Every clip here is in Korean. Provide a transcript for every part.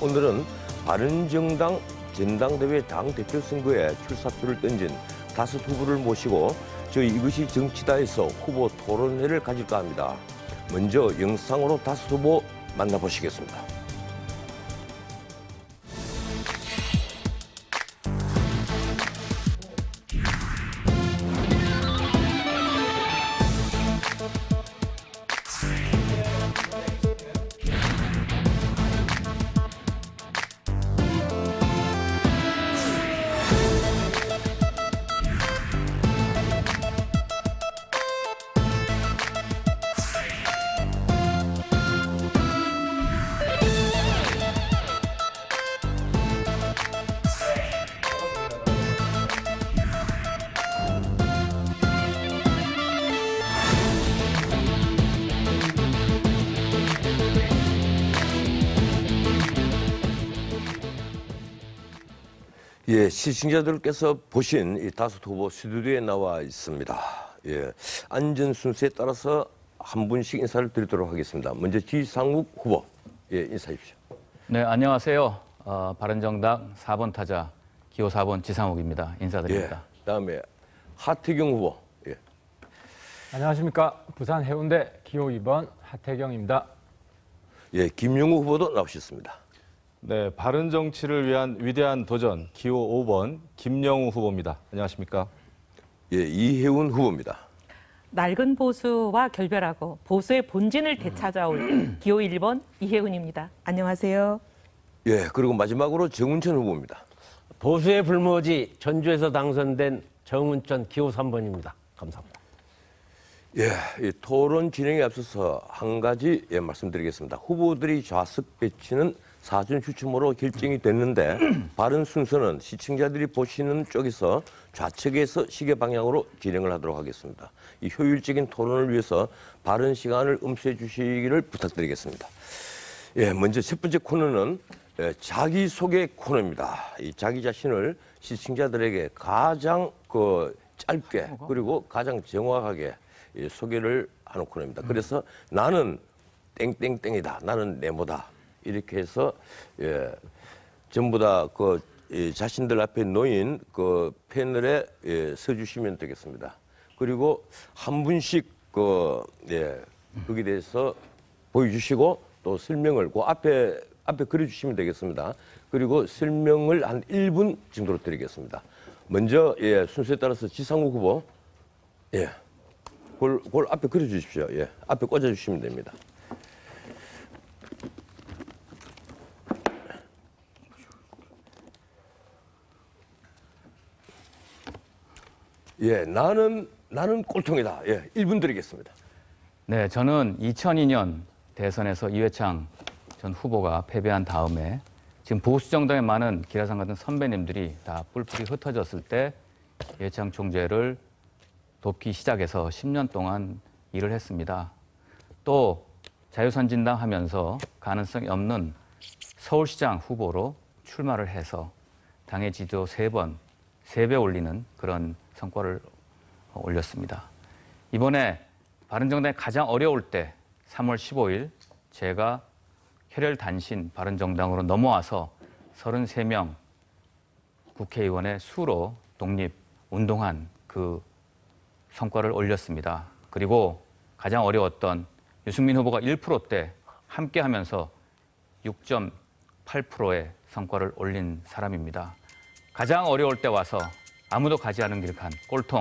오늘은 바른정당 전당대회 당대표 선거에 출사표를 던진 5 후보를 모시고 저희 이것이 정치다에서 후보 토론회를 가질까 합니다. 먼저 영상으로 5 후보 만나보시겠습니다. 예, 시청자들께서 보신 이 5 후보 스튜디오에 나와 있습니다. 예, 안전 순서에 따라서 한 분씩 인사를 드리도록 하겠습니다. 먼저 지상욱 후보, 예, 인사해 주십시오. 네, 안녕하세요. 바른정당 4번 타자 기호 4번 지상욱입니다. 인사드립니다. 예, 다음에 하태경 후보. 예. 안녕하십니까. 부산 해운대 기호 2번 하태경입니다. 예, 김용우 후보도 나오셨습니다. 네, 바른 정치를 위한 위대한 도전 기호 5번 김영우 후보입니다. 안녕하십니까? 예, 이혜훈 후보입니다. 낡은 보수와 결별하고 보수의 본진을 되찾아올 기호 1번 이혜훈입니다. 안녕하세요. 예, 그리고 마지막으로 정운천 후보입니다. 보수의 불모지 전주에서 당선된 정운천 기호 3번입니다. 감사합니다. 예, 이 토론 진행에 앞서서 한 가지 말씀드리겠습니다. 후보들이 좌석 배치는 사전 추첨으로 결정이 됐는데 바른 순서는 시청자들이 보시는 쪽에서 좌측에서 시계 방향으로 진행을 하도록 하겠습니다. 이 효율적인 토론을 위해서 바른 시간을 음수해 주시기를 부탁드리겠습니다. 예, 먼저 첫 번째 코너는 자기소개 코너입니다. 이 자기 자신을 시청자들에게 가장 짧게 그리고 가장 정확하게 소개를 하는 코너입니다. 그래서 나는 땡땡땡이다. 나는 네모다. 이렇게 해서 전부 다 자신들 앞에 놓인 패널에 서주시면 되겠습니다. 그리고 한 분씩 거기에 대해서 보여주시고 또 설명을 앞에 그려주시면 되겠습니다. 그리고 설명을 한 1분 정도로 드리겠습니다. 먼저 순서에 따라서 지상욱 후보 그걸 앞에 그려주십시오. 앞에 꽂아주시면 됩니다. 예, 나는 꼴통이다. 예, 1분 드리겠습니다. 네, 저는 2002년 대선에서 이회창 전 후보가 패배한 다음에 지금 보수 정당의 많은 기라상 같은 선배님들이 다 뿔뿔이 흩어졌을 때 이회창 총재를 돕기 시작해서 10년 동안 일을 했습니다. 또 자유선진당 하면서 가능성이 없는 서울시장 후보로 출마를 해서 당의 지지도 3배 올리는 그런 성과를 올렸습니다. 이번에 바른정당이 가장 어려울 때 3월 15일 제가 혈혈단신 바른정당으로 넘어와서 33명 국회의원의 수로 독립운동한 그 성과를 올렸습니다. 그리고 가장 어려웠던 유승민 후보가 1%대 함께하면서 6.8%의 성과를 올린 사람입니다. 가장 어려울 때 와서 아무도 가지 않은 길 간 꼴통,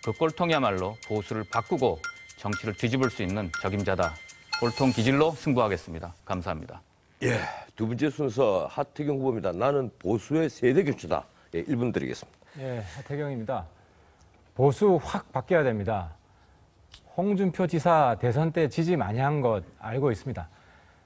그 꼴통이야말로 보수를 바꾸고 정치를 뒤집을 수 있는 적임자다. 꼴통 기질로 승부하겠습니다. 감사합니다. 예, 두 번째 순서 하태경 후보입니다. 나는 보수의 세대 교체다. 1분 드리겠습니다. 예, 하태경입니다. 보수 확 바뀌어야 됩니다. 홍준표 지사 대선 때 지지 많이 한 것 알고 있습니다.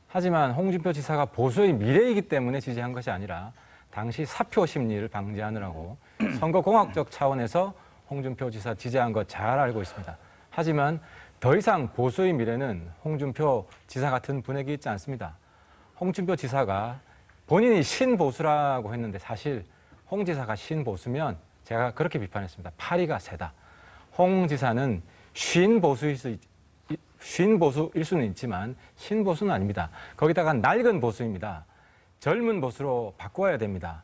하지만 홍준표 지사가 보수의 미래이기 때문에 지지한 것이 아니라 당시 사표 심리를 방지하느라고 선거공학적 차원에서 홍준표 지사 지지한 것 잘 알고 있습니다. 하지만 더 이상 보수의 미래는 홍준표 지사 같은 분에게 있지 않습니다. 홍준표 지사가 본인이 신보수라고 했는데 사실 홍 지사가 신보수면 제가 그렇게 비판했습니다. 파리가 세다. 홍 지사는 쉰보수일 수는 있지만 신보수는 아닙니다. 거기다가 낡은 보수입니다. 젊은 보수로 바꿔야 됩니다.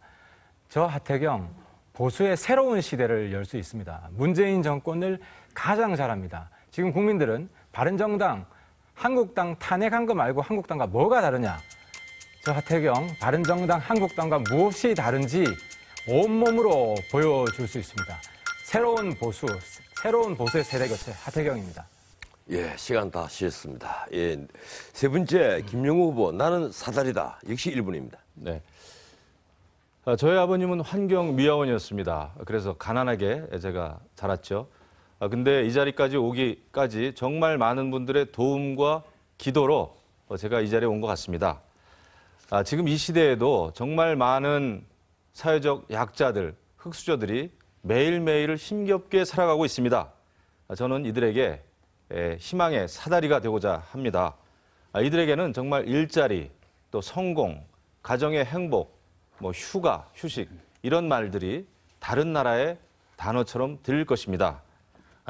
저 하태경, 보수의 새로운 시대를 열 수 있습니다. 문재인 정권을 가장 잘합니다. 지금 국민들은 바른정당, 한국당 탄핵한 거 말고 한국당과 뭐가 다르냐? 저 하태경, 바른정당, 한국당과 무엇이 다른지 온몸으로 보여줄 수 있습니다. 새로운 보수의 세대 교체 하태경입니다. 예, 시간 다 쉬었습니다. 예, 세 번째 김영우 후보 나는 사다리다. 역시 1분입니다. 네. 저희 아버님은 환경미화원이었습니다. 그래서 가난하게 제가 자랐죠. 근데 이 자리까지 오기까지 정말 많은 분들의 도움과 기도로 제가 이 자리에 온 것 같습니다. 지금 이 시대에도 정말 많은 사회적 약자들, 흑수저들이 매일매일을 힘겹게 살아가고 있습니다. 저는 이들에게 희망의 사다리가 되고자 합니다. 이들에게는 정말 일자리, 또 성공, 가정의 행복, 휴가, 휴식 이런 말들이 다른 나라의 단어처럼 들릴 것입니다.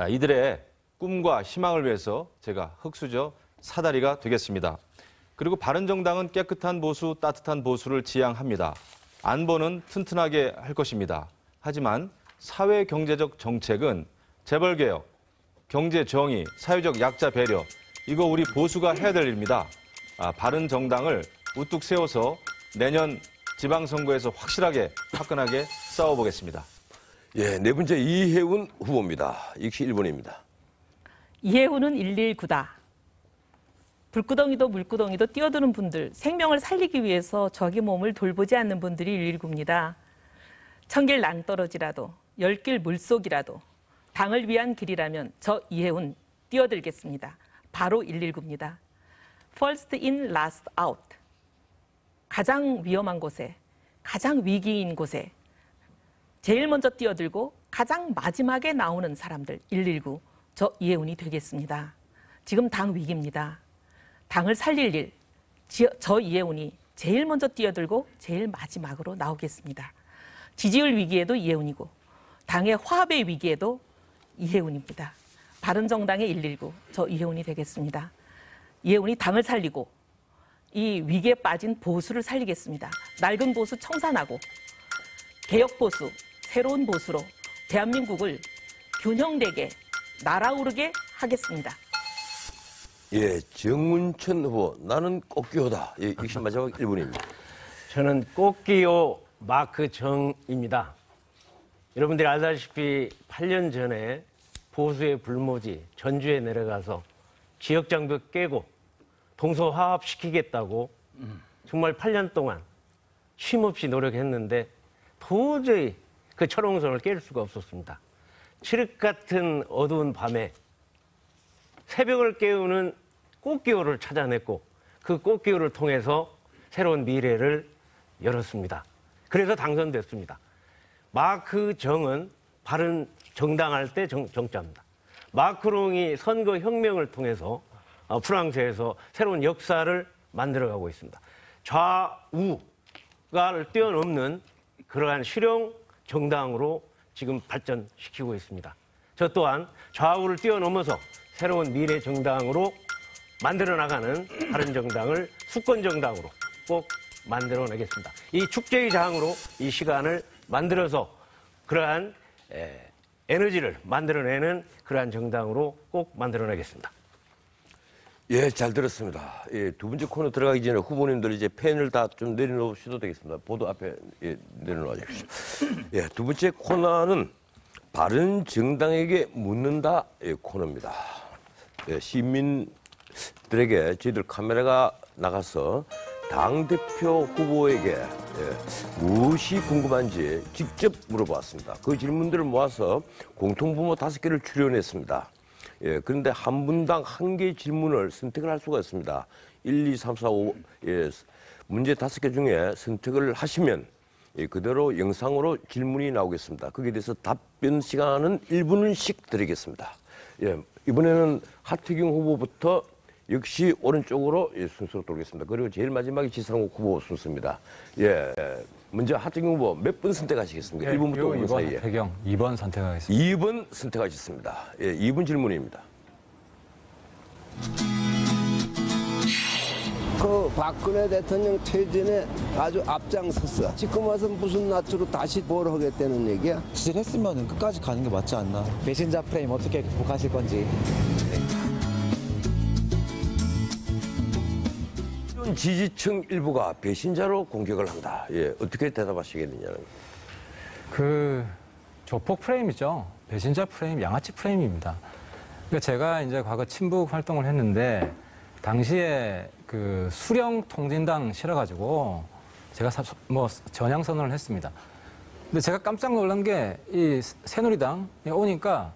이들의 꿈과 희망을 위해서 제가 흑수저 사다리가 되겠습니다. 그리고 바른정당은 깨끗한 보수, 따뜻한 보수를 지향합니다. 안보는 튼튼하게 할 것입니다. 하지만 사회 경제적 정책은 재벌개혁, 경제 정의, 사회적 약자 배려 이거 우리 보수가 해야 될 일입니다. 바른정당을 우뚝 세워서 내년 지방선거에서 확실하게 화끈하게 싸워보겠습니다. 예, 네 번째 이혜훈 후보입니다. 역시 1분입니다. 이혜훈은 119다. 불구덩이도 물구덩이도 뛰어드는 분들, 생명을 살리기 위해서 자기 몸을 돌보지 않는 분들이 119입니다. 천길 낭떠러지라도, 열길 물속이라도 당을 위한 길이라면 저 이혜훈 뛰어들겠습니다. 바로 119입니다. First in, last out. 가장 위험한 곳에, 가장 위기인 곳에 제일 먼저 뛰어들고 가장 마지막에 나오는 사람들 119, 저 이혜훈이 되겠습니다. 지금 당 위기입니다. 당을 살릴 일, 저 이혜훈이 제일 먼저 뛰어들고 제일 마지막으로 나오겠습니다. 지지율 위기에도 이혜훈이고 당의 화합의 위기에도 이혜훈입니다. 바른정당의 119, 저 이혜훈이 되겠습니다. 이혜훈이 당을 살리고 이 위기에 빠진 보수를 살리겠습니다. 낡은 보수 청산하고 개혁 보수, 새로운 보수로 대한민국을 균형되게 날아오르게 하겠습니다. 예, 정운천 후보 나는 꽃기호다. 예, 역시 마지막 1분입니다. 저는 꽃기호 마크 정입니다. 여러분들이 알다시피 8년 전에 보수의 불모지 전주에 내려가서 지역장벽 깨고 동서화합시키겠다고 정말 8년 동안 쉼없이 노력했는데 도저히 그 철옹성을 깰 수가 없었습니다. 칠흑 같은 어두운 밤에 새벽을 깨우는 꽃기호를 찾아냈고 그 꽃기호를 통해서 새로운 미래를 열었습니다. 그래서 당선됐습니다. 마크 정은 바른 정당할 때 정자입니다. 마크롱이 선거 혁명을 통해서 프랑스에서 새로운 역사를 만들어가고 있습니다. 좌우가 뛰어넘는 그러한 실용 정당으로 지금 발전시키고 있습니다. 저 또한 좌우를 뛰어넘어서 새로운 미래 정당으로 만들어 나가는 바른정당을 수권정당으로 꼭 만들어내겠습니다. 이 축제의 장으로 이 시간을 만들어서 그러한 에너지를 만들어내는 그러한 정당으로 꼭 만들어내겠습니다. 예, 잘 들었습니다. 예, 두 번째 코너 들어가기 전에 후보님들 이제 펜을 다 좀 내려놓으셔도 되겠습니다. 보도 앞에 내려놓아 주십시오. 예, 두 번째 코너는 바른정당에게 묻는다 코너입니다. 예, 시민들에게 저희들 카메라가 나가서 당대표 후보에게 무엇이 궁금한지 직접 물어봤습니다. 그 질문들을 모아서 공통부모 5개를 출연했습니다. 예, 그런데 한 분당 1개 질문을 선택을 할 수가 있습니다. 1, 2, 3, 4, 5 문제 5개 중에 선택을 하시면 그대로 영상으로 질문이 나오겠습니다. 거기에 대해서 답변 시간은 1분씩 드리겠습니다. 예, 이번에는 하태경 후보부터 역시 오른쪽으로 순서로 돌겠습니다. 그리고 제일 마지막에 지상욱 후보 순서입니다. 예, 먼저 하태경 후보 몇 분 선택하시겠습니까? 1분부터 5분 사이에. 하태경 2번 선택하겠습니다. 2번 선택하셨습니다. 예, 2분 질문입니다. 그 박근혜 대통령 퇴진에 아주 앞장섰어. 지금 와서 무슨 낯으로 다시 뭘 하겠다는 얘기야? 지지했으면 끝까지 가는 게 맞지 않나. 배신자 프레임 어떻게 극복하실 건지. 지지층 일부가 배신자로 공격을 한다. 예, 어떻게 대답하시겠느냐는. 그 조폭 프레임이죠. 배신자 프레임, 양아치 프레임입니다. 그러니까 제가 이제 과거 친북 활동을 했는데 당시에 그 수령 통진당 실어가지고 제가 전향 선언을 했습니다. 근데 제가 깜짝 놀란 게 이 새누리당에 오니까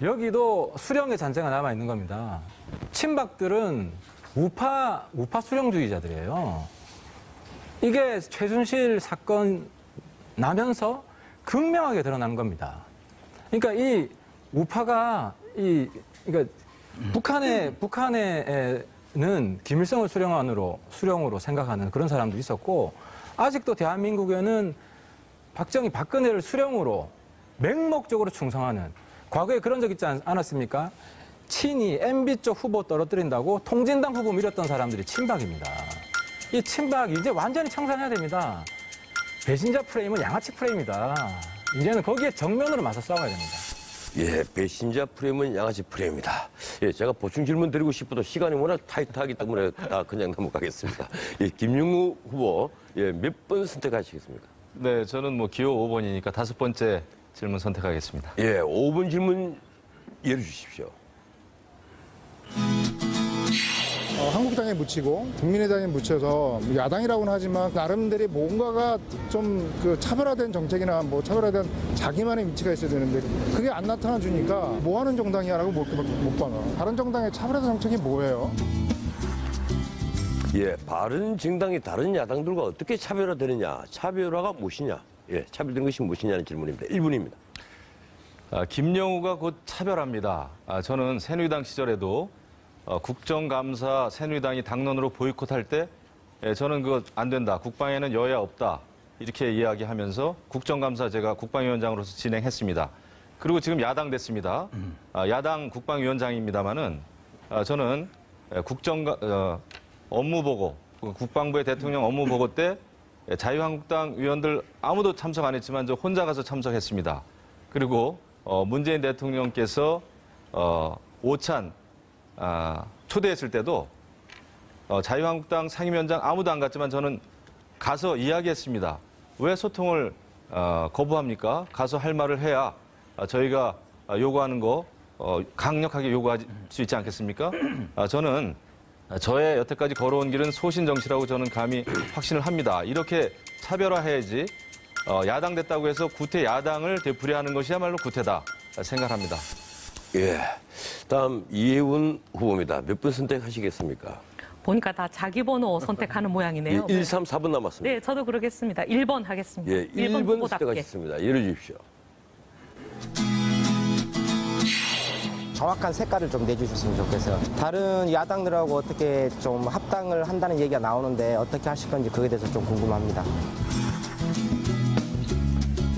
여기도 수령의 잔재가 남아 있는 겁니다. 친박들은 우파 수령주의자들이에요. 이게 최순실 사건 나면서 극명하게 드러난 겁니다. 그러니까 이 우파가 그러니까 북한에는 김일성을 수령으로 생각하는 그런 사람도 있었고, 아직도 대한민국에는 박근혜를 수령으로 맹목적으로 충성하는, 과거에 그런 적 있지 않았습니까? 친이 MB 쪽 후보 떨어뜨린다고 통진당 후보 밀었던 사람들이 친박입니다. 이 친박이 이제 완전히 청산해야 됩니다. 배신자 프레임은 양아치 프레임이다. 이제는 거기에 정면으로 맞서 싸워야 됩니다. 예, 배신자 프레임은 양아치 프레임이다. 예, 제가 보충 질문 드리고 싶어도 시간이 워낙 타이트하기 때문에 다 그냥 넘어가겠습니다. 예, 김용우 후보, 예, 몇 번 선택하시겠습니까? 네, 저는 뭐 기호 5번이니까 5번째 질문 선택하겠습니다. 예, 5번 질문 열어주십시오. 한국당에 묻히고 국민의당에 묻혀서 야당이라고는 하지만 나름대로 뭔가가 좀 그 차별화된 정책이나 뭐 차별화된 자기만의 위치가 있어야 되는데 그게 안 나타나 주니까 뭐 하는 정당이야라고 못 봐요. 다른 정당의 차별화된 정책이 뭐예요? 예, 바른 정당이 다른 야당들과 어떻게 차별화되느냐, 차별화가 무엇이냐, 예, 차별된 것이 무엇이냐는 질문입니다. 1분입니다. 김영우가 곧 차별합니다. 저는 새누리당 시절에도 국정감사 새누리당이 당론으로 보이콧할 때 저는 그거 안 된다. 국방에는 여야 없다. 이렇게 이야기하면서 국정감사 제가 국방위원장으로서 진행했습니다. 그리고 지금 야당 됐습니다. 야당 국방위원장입니다마는 저는 업무보고, 국방부의 대통령 업무보고 때 자유한국당 위원들 아무도 참석 안 했지만 저 혼자 가서 참석했습니다. 그리고 문재인 대통령께서 오찬 초대했을 때도 자유한국당 상임위원장 아무도 안 갔지만 저는 가서 이야기했습니다. 왜 소통을 거부합니까? 가서 할 말을 해야 저희가 요구하는 거 강력하게 요구할 수 있지 않겠습니까? 저는 저의 여태까지 걸어온 길은 소신정치라고 저는 감히 확신을 합니다. 이렇게 차별화해야지 야당 됐다고 해서 구태 야당을 되풀이하는 것이야말로 구태다 생각합니다. 예, 다음 이혜훈 후보입니다. 몇 분 선택하시겠습니까? 보니까 다 자기 번호 선택하는 모양이네요. 예, 1, 3, 4분 남았습니다. 네, 저도 그러겠습니다. 1번 하겠습니다. 예, 1번 후보답게. 선택하셨습니다. 열어주십시오. 정확한 색깔을 좀 내주셨으면 좋겠어요. 다른 야당들하고 어떻게 좀 합당을 한다는 얘기가 나오는데 어떻게 하실 건지 그에 대해서 좀 궁금합니다.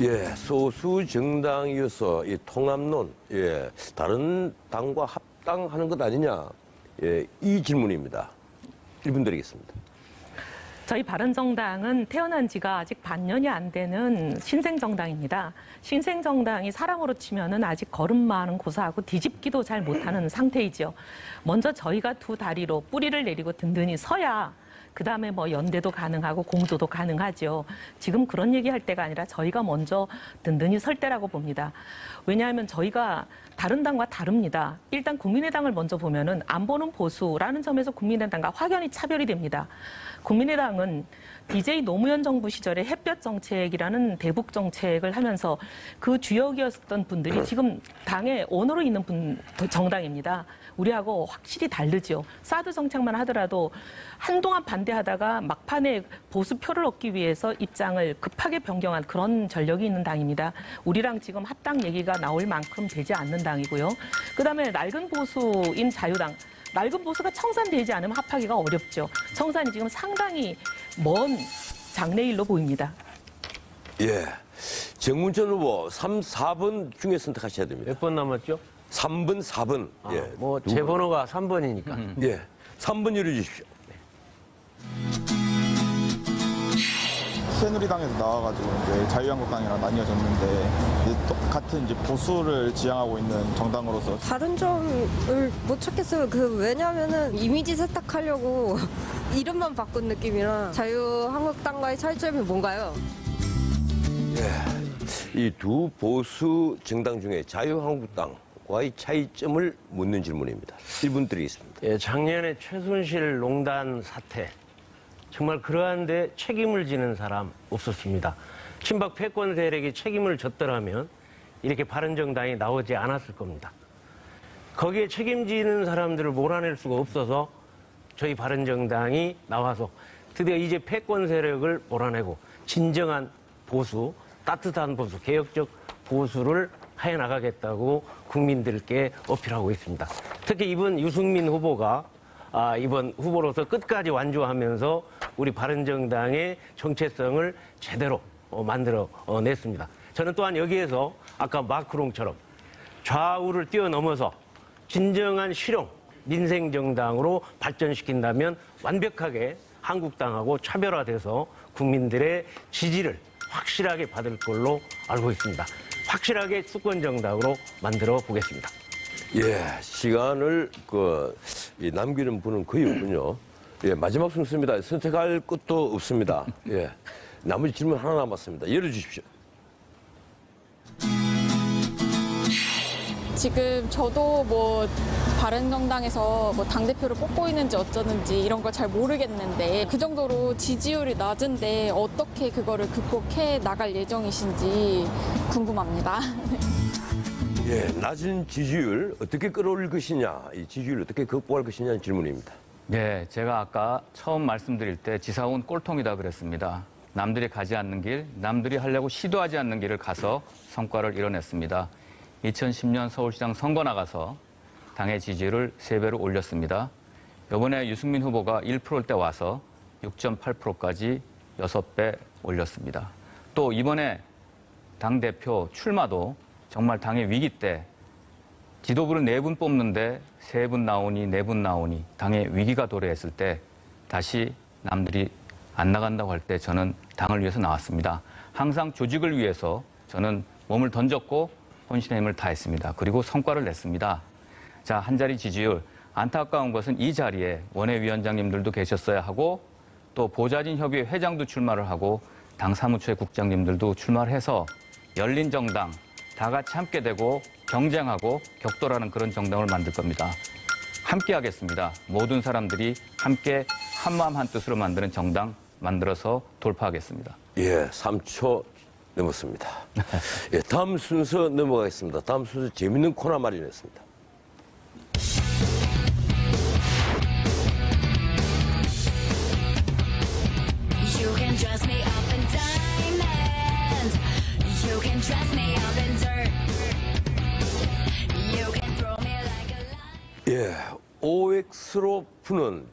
예, 소수 정당이어서 이 통합론, 예, 다른 당과 합당하는 것 아니냐, 예, 이 질문입니다. 1분 드리겠습니다. 저희 바른정당은 태어난 지가 아직 반년이 안 되는 신생정당입니다. 신생정당이 사람으로 치면은 아직 걸음마는 고사하고 뒤집기도 잘 못하는 상태이죠. 먼저 저희가 두 다리로 뿌리를 내리고 든든히 서야 그다음에 뭐 연대도 가능하고 공조도 가능하죠. 지금 그런 얘기할 때가 아니라 저희가 먼저 든든히 설 때라고 봅니다. 왜냐하면 저희가 다른 당과 다릅니다. 일단 국민의당을 먼저 보면은 안 보는 보수라는 점에서 국민의당과 확연히 차별이 됩니다. 국민의당은 DJ 노무현 정부 시절에 햇볕 정책이라는 대북 정책을 하면서 그 주역이었던 분들이 지금 당의 오너로 있는 정당입니다. 우리하고 확실히 다르죠. 사드 정책만 하더라도 한동안 반대하다가 막판에 보수 표를 얻기 위해서 입장을 급하게 변경한 그런 전력이 있는 당입니다. 우리랑 지금 합당 얘기가 나올 만큼 되지 않는 당이고요. 그다음에 낡은 보수인 자유당. 낡은 보수가 청산되지 않으면 합하기가 어렵죠. 청산이 지금 상당히 먼 장래일로 보입니다. 예, 정문천 후보 3, 4번 중에 선택하셔야 됩니다. 몇 번 남았죠? 3번, 4번. 예, 제 번호가 3번이니까. 3번 열어주십시오. 새누리당에서 나와가지고 이제 자유한국당이랑 나뉘어졌는데 이제 같은 이제 보수를 지향하고 있는 정당으로서 다른 점을 못 찾겠어요. 왜냐면은 이미지 세탁하려고 이름만 바꾼 느낌이라 자유한국당과의 차이점이 뭔가요? 이 두 보수 정당 중에 자유한국당과의 차이점을 묻는 질문입니다. 1분 드리겠습니다. 예, 작년에 최순실 농단 사태 정말 그러한데 책임을 지는 사람 없었습니다. 친박 패권 세력이 책임을 졌더라면 이렇게 바른정당이 나오지 않았을 겁니다. 거기에 책임지는 사람들을 몰아낼 수가 없어서 저희 바른정당이 나와서 드디어 이제 패권 세력을 몰아내고 진정한 보수, 따뜻한 보수, 개혁적 보수를 해나가겠다고 국민들께 어필하고 있습니다. 특히 이번 유승민 후보가 이번 후보로서 끝까지 완주하면서 우리 바른정당의 정체성을 제대로 만들어냈습니다. 저는 또한 여기에서 아까 마크롱처럼 좌우를 뛰어넘어서 진정한 실용 민생정당으로 발전시킨다면 완벽하게 한국당하고 차별화돼서 국민들의 지지를 확실하게 받을 걸로 알고 있습니다. 확실하게 수권정당으로 만들어 보겠습니다. 예, 시간을 남기는 분은 거의 없군요. 예, 마지막 순서입니다. 선택할 것도 없습니다. 예, 나머지 질문 하나 남았습니다. 열어주십시오. 지금 저도 바른정당에서 당대표를 뽑고 있는지 어쩌는지 이런 걸 잘 모르겠는데 그 정도로 지지율이 낮은데 어떻게 그거를 극복해 나갈 예정이신지 궁금합니다. 예, 낮은 지지율 어떻게 끌어올릴 것이냐, 이 지지율 어떻게 극복할 것이냐는 질문입니다. 네, 제가 아까 처음 말씀드릴 때 지사원 꼴통이다 그랬습니다. 남들이 가지 않는 길, 남들이 하려고 시도하지 않는 길을 가서 성과를 이뤄냈습니다. 2010년 서울시장 선거 나가서 당의 지지율을 3배로 올렸습니다. 이번에 유승민 후보가 1%대 와서 6.8%까지 6배 올렸습니다. 또 이번에 당대표 출마도 정말 당의 위기 때 지도부를 4분 뽑는데 3분 나오니 4분 나오니 당의 위기가 도래했을 때 다시 남들이 안 나간다고 할 때 저는 당을 위해서 나왔습니다. 항상 조직을 위해서 저는 몸을 던졌고 혼신의 힘을 다했습니다. 그리고 성과를 냈습니다. 자, 한 자리 지지율. 안타까운 것은 이 자리에 원외위원장님들도 계셨어야 하고 또 보좌진 협의회 회장도 출마를 하고 당 사무처의 국장님들도 출마를 해서 열린 정당, 다 같이 함께 되고 경쟁하고 격돌하는 그런 정당을 만들 겁니다. 함께 하겠습니다. 모든 사람들이 함께 한마음 한뜻으로 만드는 정당 만들어서 돌파하겠습니다. 예, 3초 넘었습니다. 예, 다음 순서 넘어가겠습니다. 다음 순서 재밌는 코너 마련했습니다. You can dress me up in diamonds. You can dress me up in dirt. You can throw me like a lion. 예, OX로 푸는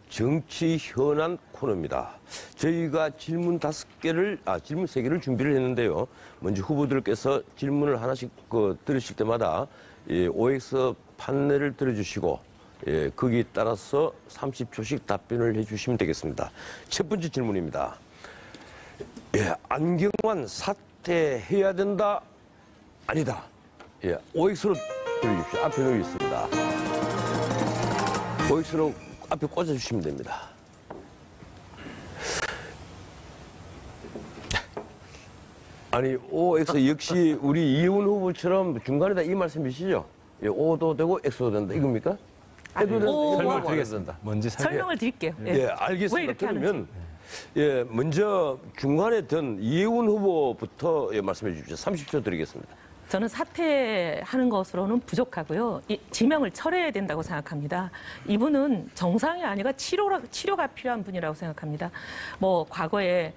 정치 현안 코너입니다. 저희가 질문 3개를 준비를 했는데요. 먼저 후보들께서 질문을 하나씩 들으실 때마다 OX 판넬을 들어주시고 거기에 따라서 30초씩 답변을 해주시면 되겠습니다. 첫 번째 질문입니다. 안경환 사퇴해야 된다? 아니다. OX로 들어주십시오. 앞에 놓여 있습니다. OX로 앞에 꽂아주시면 됩니다. 아니, OX 역시 우리 이혜훈 후보처럼 중간에다 이 말씀이시죠? O도 되고 X도 된다. 이겁니까? 해도 된다. 설명을 드리겠습니다. 설명을 드릴게요. 예, 알겠습니다. 왜 이렇게 그러면 먼저 중간에 든 이혜훈 후보부터 말씀해 주십시오. 30초 드리겠습니다. 저는 사퇴하는 것으로는 부족하고요. 지명을 철회해야 된다고 생각합니다. 이분은 정상이 아니라 치료가 필요한 분이라고 생각합니다. 과거에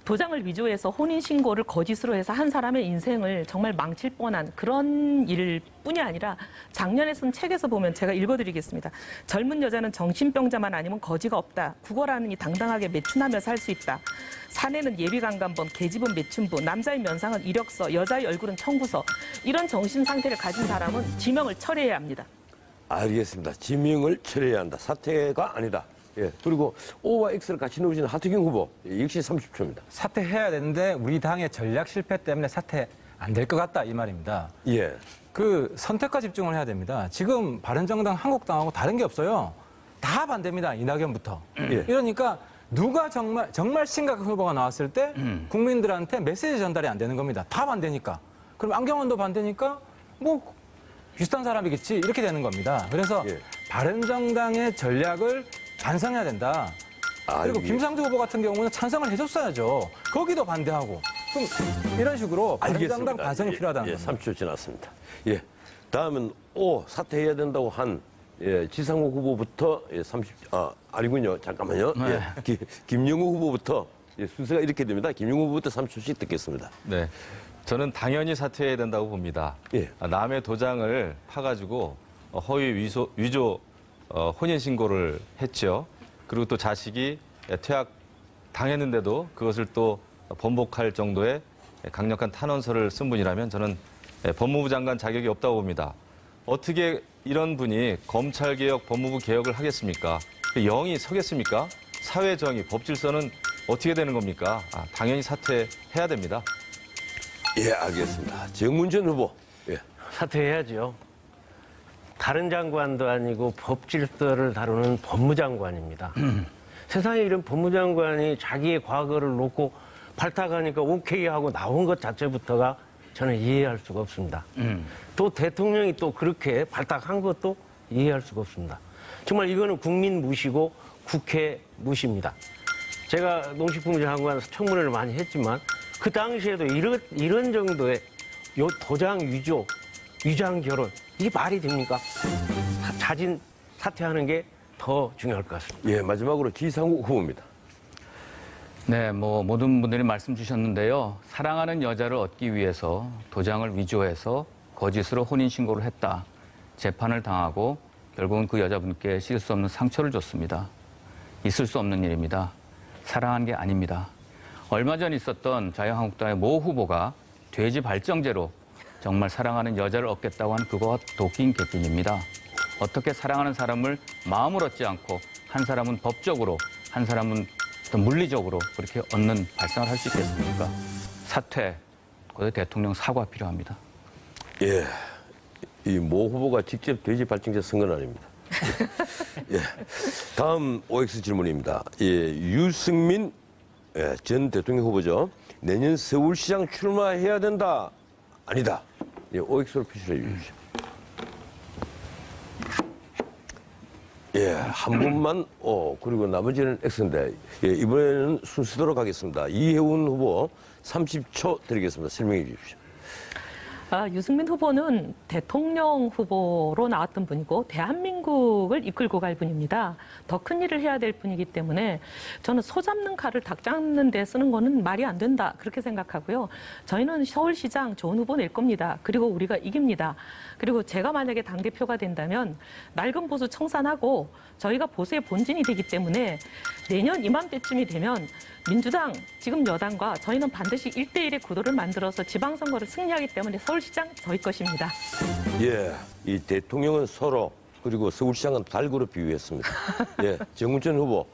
도장을 위조해서 혼인신고를 거짓으로 해서 한 사람의 인생을 정말 망칠 뻔한 그런 일뿐이 아니라 작년에 쓴 책에서 보면 제가 읽어드리겠습니다. 젊은 여자는 정신병자만 아니면 거지가 없다. 국어라느니 당당하게 매춘하며 살 수 있다. 사내는 예비강간범, 계집은 매춘부, 남자의 면상은 이력서, 여자의 얼굴은 청구서. 이런 정신 상태를 가진 사람은 지명을 철회해야 합니다. 알겠습니다. 지명을 철회해야 한다. 사퇴가 아니다. 예. 그리고 O와 X를 같이 넣으신 하태경 후보 역시 30초입니다. 사퇴해야 되는데 우리 당의 전략 실패 때문에 사퇴 안 될 것 같다 이 말입니다. 예. 그 선택과 집중을 해야 됩니다. 지금 바른정당, 한국당하고 다른 게 없어요. 다 반대입니다. 이낙연부터. 예. 이러니까 누가 정말 심각한 후보가 나왔을 때 국민들한테 메시지 전달이 안 되는 겁니다. 다 반대니까. 그럼 안경원도 반대니까 뭐 비슷한 사람이겠지 이렇게 되는 겁니다. 그래서 예. 바른정당의 전략을 반성해야 된다. 그리고 김상조 후보 같은 경우는 찬성을 해줬어야죠. 거기도 반대하고. 그럼 이런 식으로 바른정당 반성이 필요하다는 겁니다. 3초 지났습니다. 예. 다음은 O 사퇴해야 된다고 한 지상욱 후보부터 30, 잠깐만요. 네. 김영우 후보부터 순서가 이렇게 됩니다. 김영우 후보부터 3초씩 듣겠습니다. 네. 저는 당연히 사퇴해야 된다고 봅니다. 예. 남의 도장을 파가지고 허위 위조 혼인신고를 했죠. 그리고 또 자식이 퇴학 당했는데도 그것을 또 번복할 정도의 강력한 탄원서를 쓴 분이라면 저는 법무부 장관 자격이 없다고 봅니다. 어떻게 이런 분이 검찰개혁, 법무부 개혁을 하겠습니까? 그 영이 서겠습니까? 사회정의, 법질서는 어떻게 되는 겁니까? 당연히 사퇴해야 됩니다. 예, 알겠습니다. 정문전 후보. 예. 사퇴해야죠. 다른 장관도 아니고 법질서를 다루는 법무장관입니다. 세상에 이런 법무장관이 자기의 과거를 놓고 발탁하니까 오케이 하고 나온 것 자체부터가 저는 이해할 수가 없습니다. 또 대통령이 또 그렇게 발탁한 것도 이해할 수가 없습니다. 정말 이거는 국민 무시고 국회 무시입니다. 제가 농식품부 장관 청문회를 많이 했지만 그 당시에도 이런 정도의 도장 위조, 위장 결혼 이게 말이 됩니까? 자진 사퇴하는 게 더 중요할 것 같습니다. 예, 마지막으로 지상욱 후보입니다. 네, 모든 분들이 말씀 주셨는데요. 사랑하는 여자를 얻기 위해서 도장을 위조해서 거짓으로 혼인신고를 했다. 재판을 당하고 결국은 그 여자분께 씻을 수 없는 상처를 줬습니다. 있을 수 없는 일입니다. 사랑한 게 아닙니다. 얼마 전 있었던 자유한국당의 모 후보가 돼지 발정제로 정말 사랑하는 여자를 얻겠다고 한 그거와 도끼인 개낀입니다. 어떻게 사랑하는 사람을 마음을 얻지 않고 한 사람은 법적으로, 한 사람은 또 물리적으로 그렇게 얻는 발상을 할 수 있겠습니까? 사퇴, 그리고 대통령 사과 필요합니다. 예, 이 모 후보가 직접 돼지 발정제 쓴 건 아닙니다. 예, 다음 OX 질문입니다. 예, 유승민 전 대통령 후보죠. 내년 서울시장 출마해야 된다. 아니다. 예, OX로 표시를 해주십시오. 예, 한 분만 그리고 나머지는 X인데 예, 이번에는 순서대로 가겠습니다. 이혜훈 후보 30초 드리겠습니다. 설명해 주십시오. 유승민 후보는 대통령 후보로 나왔던 분이고 대한민국을 이끌고 갈 분입니다. 더 큰 일을 해야 될 분이기 때문에 저는 소 잡는 칼을 닭 잡는 데 쓰는 거는 말이 안 된다 그렇게 생각하고요. 저희는 서울시장 좋은 후보 낼 겁니다. 그리고 우리가 이깁니다. 그리고 제가 만약에 당대표가 된다면 낡은 보수 청산하고 저희가 보수의 본진이 되기 때문에 내년 이맘때쯤이 되면 민주당, 지금 여당과 저희는 반드시 1대1의 구도를 만들어서 지방선거를 승리하기 때문에 서울시장 저희 것입니다. 예, 이 대통령은 서로 그리고 서울시장은 달구로 비유했습니다. 예, 정문천 후보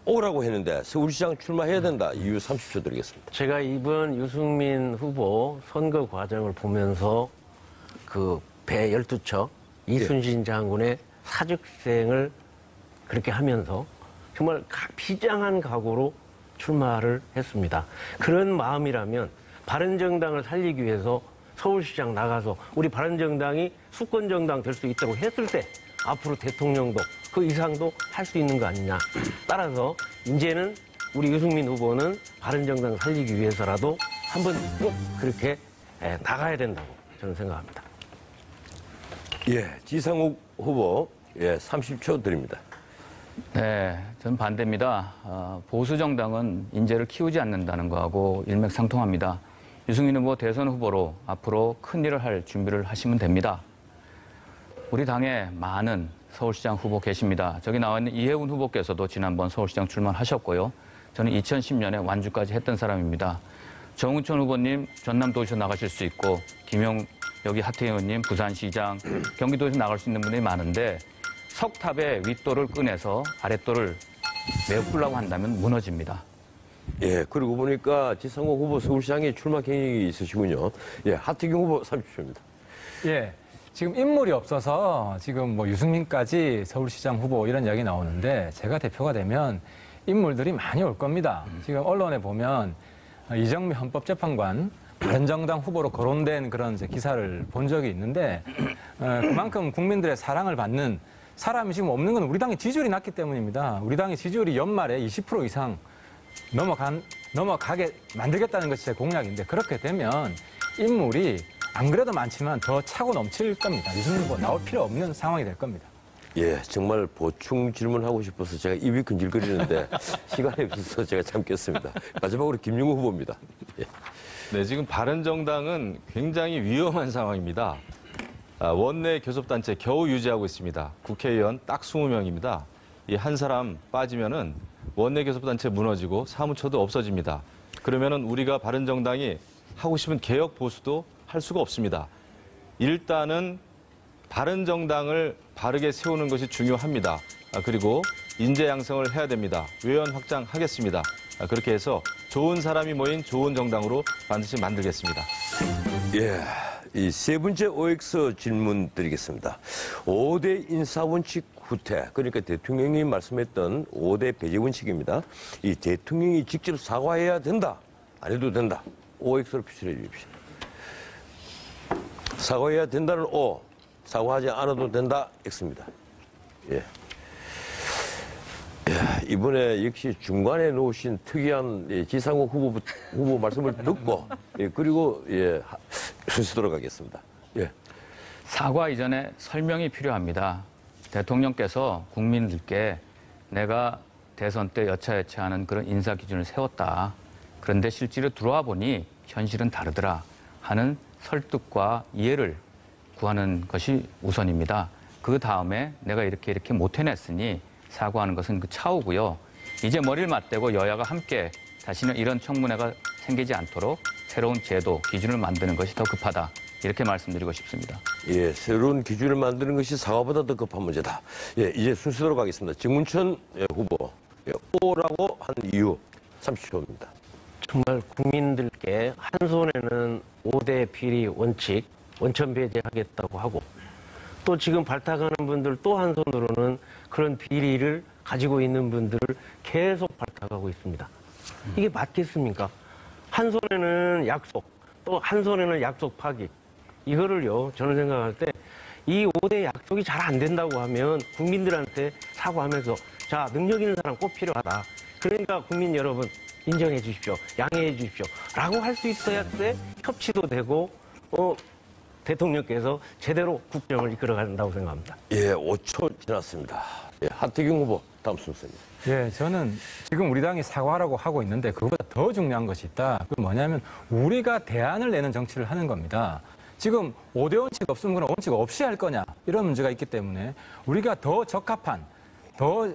오라고 했는데 서울시장 출마해야 된다. 이유 30초 드리겠습니다. 제가 이번 유승민 후보 선거 과정을 보면서 그 배 12척 이순신 장군의 사직생을 그렇게 하면서 정말 비장한 각오로 출마를 했습니다. 그런 마음이라면 바른정당을 살리기 위해서 서울시장 나가서 우리 바른정당이 수권정당 될 수 있도록 했을 때 앞으로 대통령도 그 이상도 할 수 있는 거 아니냐. 따라서 이제는 우리 유승민 후보는 바른정당 살리기 위해서라도 한번 꼭 그렇게 나가야 된다고 저는 생각합니다. 예, 지상욱 후보 30초 드립니다. 네, 저는 반대입니다. 보수 정당은 인재를 키우지 않는다는 거하고 일맥상통합니다. 유승민 후보 대선 후보로 앞으로 큰 일을 할 준비를 하시면 됩니다. 우리 당에 많은 서울시장 후보 계십니다. 저기 나와 있는 이혜훈 후보께서도 지난번 서울시장 출마하셨고요. 저는 2010년에 완주까지 했던 사람입니다. 정운천 후보님 전남도지사 나가실 수 있고 여기 하태경 의원님 부산시장, 경기도에서 나갈 수 있는 분들이 많은데 석탑의 윗돌을 꺼내서 아랫돌을 메꾸려고 한다면 무너집니다. 예, 그리고 보니까 지상호 후보 서울시장에 출마 경력이 있으시군요. 예, 하태경 후보 30초입니다. 예. 지금 인물이 없어서 지금 뭐 유승민까지 서울시장 후보 이런 이야기 나오는데 제가 대표가 되면 인물들이 많이 올 겁니다. 지금 언론에 보면 이정미 헌법재판관 바른정당 후보로 거론된 그런 이제 기사를 본 적이 있는데 그만큼 국민들의 사랑을 받는 사람이 지금 없는 건 우리 당의 지지율이 낮기 때문입니다. 우리 당의 지지율이 연말에 20% 이상 넘어가게 만들겠다는 것이 제 공약인데 그렇게 되면 인물이 안 그래도 많지만 더 차고 넘칠 겁니다. 유승민 후보 나올 필요 없는 상황이 될 겁니다. 예, 정말 보충 질문하고 싶어서 제가 입이 근질거리는데 시간이 없어서 제가 참겠습니다. 마지막으로 김용우 후보입니다. 예. 네, 지금 바른정당은 굉장히 위험한 상황입니다. 원내 교섭단체 겨우 유지하고 있습니다. 국회의원 딱 20명입니다. 이 한 사람 빠지면은 원내 교섭단체 무너지고 사무처도 없어집니다. 그러면은 우리가 바른정당이 하고 싶은 개혁 보수도 할 수가 없습니다. 일단은 바른정당을 바르게 세우는 것이 중요합니다. 그리고 인재 양성을 해야 됩니다. 외연 확장하겠습니다. 그렇게 해서 좋은 사람이 모인 좋은 정당으로 반드시 만들겠습니다. 예, 이 세 번째 OX 질문 드리겠습니다. 5대 인사원칙 후퇴, 그러니까 대통령이 말씀했던 5대 배제 원칙입니다. 이 대통령이 직접 사과해야 된다, 안 해도 된다. OX로 표시해 주십시오. 사과해야 된다는 O, 사과하지 않아도 된다, X입니다. 예. 예, 이번에 역시 중간에 놓으신 특이한 지상호 후보 말씀을 듣고, 예, 그리고, 예, 순서대로 가겠습니다. 예. 사과 이전에 설명이 필요합니다. 대통령께서 국민들께 내가 대선 때 여차여차하는 그런 인사 기준을 세웠다. 그런데 실제로 들어와 보니 현실은 다르더라 하는 설득과 이해를 구하는 것이 우선입니다. 그 다음에 내가 이렇게 못 해냈으니 사과하는 것은 그 차후고요. 이제 머리를 맞대고 여야가 함께 다시는 이런 청문회가 생기지 않도록 새로운 제도, 기준을 만드는 것이 더 급하다. 이렇게 말씀드리고 싶습니다. 예, 새로운 기준을 만드는 것이 사과보다 더 급한 문제다. 예, 이제 순서대로 가겠습니다. 정문천 후보, 예, O라고 한 이유 30초입니다. 정말 국민들께 한 손에는 5대 비리 원칙, 원천 배제하겠다고 하고 또 지금 발탁하는 분들 또 한 손으로는 그런 비리를 가지고 있는 분들을 계속 발탁하고 있습니다. 이게 맞겠습니까? 한 손에는 약속, 또 한 손에는 약속 파기. 이거를요, 저는 생각할 때 이 5대 약속이 잘 안 된다고 하면 국민들한테 사과하면서 자, 능력 있는 사람 꼭 필요하다. 그러니까 국민 여러분 인정해 주십시오. 양해해 주십시오. 라고 할 수 있어야 때 협치도 되고 대통령께서 제대로 국정을 이끌어 간다고 생각합니다. 예, 5초 지났습니다. 예, 하태경 후보 다음 순서입니다. 예, 저는 지금 우리 당이 사과하라고 하고 있는데 그것보다 더 중요한 것이 있다. 그건 뭐냐면 우리가 대안을 내는 정치를 하는 겁니다. 지금 5대 원칙 없으면 그런 원칙 없이 할 거냐 이런 문제가 있기 때문에 우리가 더 적합한, 더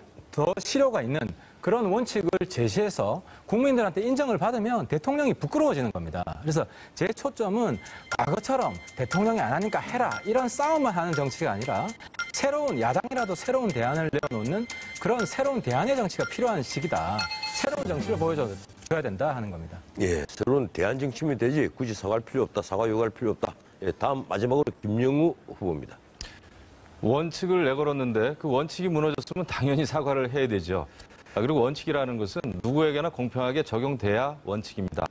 실효가 있는 그런 원칙을 제시해서 국민들한테 인정을 받으면 대통령이 부끄러워지는 겁니다. 그래서 제 초점은 과거처럼 대통령이 안 하니까 해라 이런 싸움만 하는 정치가 아니라 새로운 야당이라도 새로운 대안을 내어놓는 그런 새로운 대안의 정치가 필요한 시기다. 새로운 정치를 보여줘야 된다 하는 겁니다. 예, 새로운 대안 정치면 되지 굳이 사과할 필요 없다, 사과 요구할 필요 없다. 예, 다음 마지막으로 김영우 후보입니다. 원칙을 내걸었는데 그 원칙이 무너졌으면 당연히 사과를 해야 되죠. 그리고 원칙이라는 것은 누구에게나 공평하게 적용돼야 원칙입니다.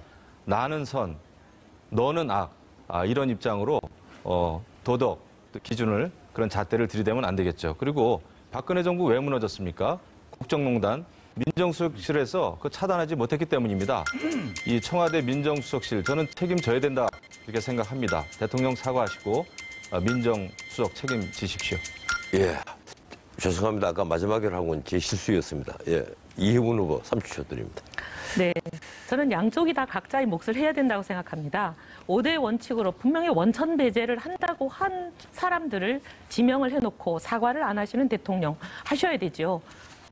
나는 선, 너는 악. 이런 입장으로 도덕 기준을 그런 잣대를 들이대면 안 되겠죠. 그리고 박근혜 정부 왜 무너졌습니까? 국정농단 민정수석실에서 그 차단하지 못했기 때문입니다. 이 청와대 민정수석실 저는 책임져야 된다 이렇게 생각합니다. 대통령 사과하시고 민정수석 책임지십시오. 예, 죄송합니다. 아까 마지막에 한 건 제 실수였습니다. 예, 이혜훈 후보 30초 드립니다. 네, 저는 양쪽이 다 각자의 몫을 해야 된다고 생각합니다. 5대 원칙으로 분명히 원천 배제를 한다고 한 사람들을 지명을 해놓고 사과를 안 하시는 대통령 하셔야 되죠.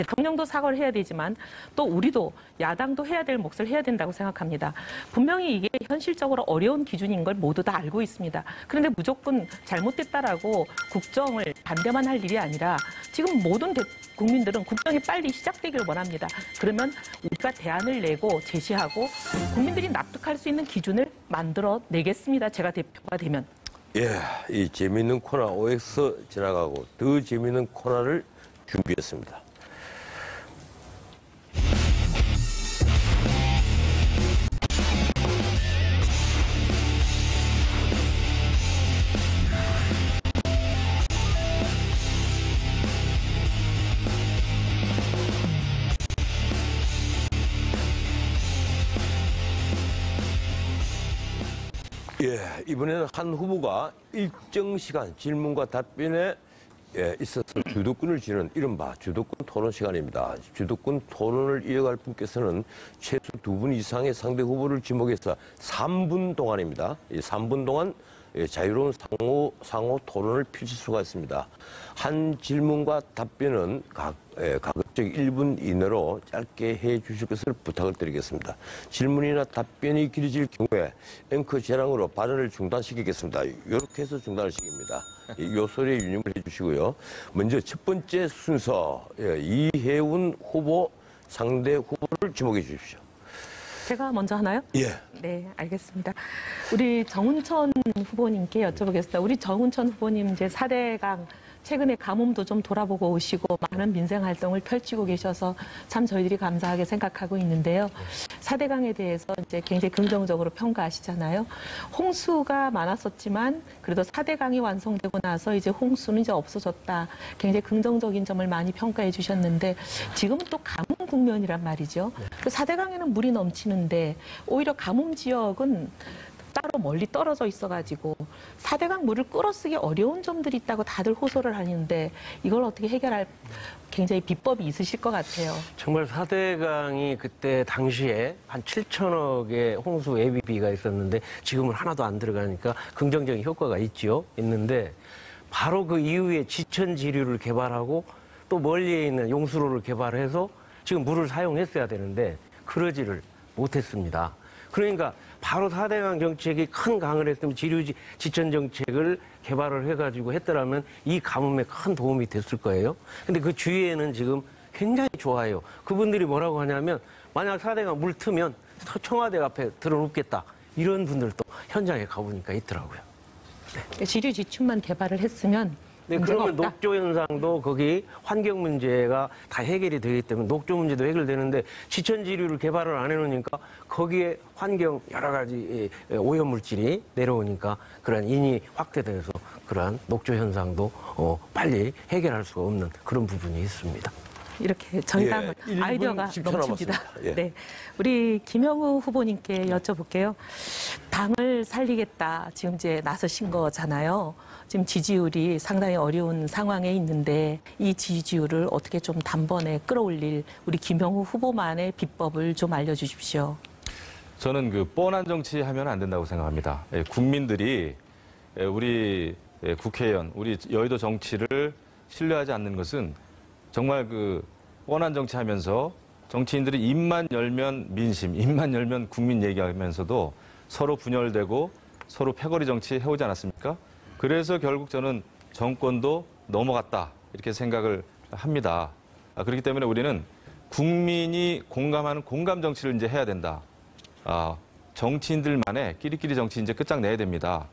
대통령도 사과를 해야 되지만 또 우리도 야당도 해야 될 몫을 해야 된다고 생각합니다. 분명히 이게 현실적으로 어려운 기준인 걸 모두 다 알고 있습니다. 그런데 무조건 잘못됐다라고 국정을 반대만 할 일이 아니라 지금 모든 국민들은 국정이 빨리 시작되기를 원합니다. 그러면 우리가 대안을 내고 제시하고 국민들이 납득할 수 있는 기준을 만들어 내겠습니다. 제가 대표가 되면. 예, 이 재미있는 코너 OX 지나가고 더 재미있는 코너를 준비했습니다. 예, 이번에는 한 후보가 일정 시간 질문과 답변에 있어서 주도권을 쥐는 이른바 주도권 토론 시간입니다. 주도권 토론을 이어갈 분께서는 최소 2분 이상의 상대 후보를 지목해서 3분 동안입니다. 이 3분 동안 자유로운 상호 토론을 펼칠 수가 있습니다. 한 질문과 답변은 가급적 1분 이내로 짧게 해 주실 것을 부탁을 드리겠습니다. 질문이나 답변이 길어질 경우에 앵커 재량으로 발언을 중단시키겠습니다. 이렇게 해서 중단을 시킵니다. 이 소리에 유념을 해 주시고요. 먼저 첫 번째 순서 이혜훈 후보 상대 후보를 지목해 주십시오. 제가 먼저 하나요? 예. 네, 알겠습니다. 우리 정운천 후보님께 여쭤보겠습니다. 우리 정운천 후보님 이제 4대강 최근에 가뭄도 좀 돌아보고 오시고 많은 민생 활동을 펼치고 계셔서 참 저희들이 감사하게 생각하고 있는데요. 4대강에 대해서 이제 굉장히 긍정적으로 평가하시잖아요. 홍수가 많았었지만 그래도 4대강이 완성되고 나서 이제 홍수는 이제 없어졌다. 굉장히 긍정적인 점을 많이 평가해 주셨는데 지금은 또 가뭄 국면이란 말이죠. 그 4대강에는 물이 넘치는데 오히려 가뭄 지역은 따로 멀리 떨어져 있어가지고 4대강 물을 끌어쓰기 어려운 점들이 있다고 다들 호소를 하는데 이걸 어떻게 해결할 굉장히 비법이 있으실 것 같아요. 정말 4대강이 그때 당시에 한 7천억의 홍수 예비비가 있었는데 지금은 하나도 안 들어가니까 긍정적인 효과가 있는데 바로 그 이후에 지천지류를 개발하고 또 멀리에 있는 용수로를 개발해서 지금 물을 사용했어야 되는데 그러지를 못했습니다. 그러니까 바로 4대강 정책이 큰 강을 했으면 지천 정책을 개발을 해가지고 했더라면 이 가뭄에 큰 도움이 됐을 거예요. 근데 그 주위에는 지금 굉장히 좋아해요. 그분들이 뭐라고 하냐면 만약 4대강 물 트면 청와대 앞에 들어눕겠다. 이런 분들도 현장에 가보니까 있더라고요. 네. 지류 지춘만 개발을 했으면 네, 그러면 녹조 현상도 거기 환경 문제가 다 해결이 되기 때문에 녹조 문제도 해결되는데 지천지류를 개발을 안 해놓으니까 거기에 환경 여러 가지 오염물질이 내려오니까 그런 인이 확대돼서 그러한 녹조 현상도 빨리 해결할 수가 없는 그런 부분이 있습니다. 이렇게 정답은 아이디어가 넘칩니다. 예. 네, 우리 김영우 후보님께 여쭤볼게요. 당을 살리겠다 지금 이제 나서신 거잖아요. 지금 지지율이 상당히 어려운 상황에 있는데 이 지지율을 어떻게 좀 단번에 끌어올릴 우리 김영우 후보만의 비법을 좀 알려주십시오. 저는 그 뻔한 정치 하면 안 된다고 생각합니다. 국민들이 우리 국회의원, 우리 여의도 정치를 신뢰하지 않는 것은 정말 그 뻔한 정치 하면서 정치인들이 입만 열면 민심, 입만 열면 국민 얘기하면서도 서로 분열되고 서로 패거리 정치 해오지 않았습니까? 그래서 결국 저는 정권도 넘어갔다 이렇게 생각을 합니다. 그렇기 때문에 우리는 국민이 공감하는 공감 정치를 이제 해야 된다. 정치인들만의 끼리끼리 정치 이제 끝장내야 됩니다.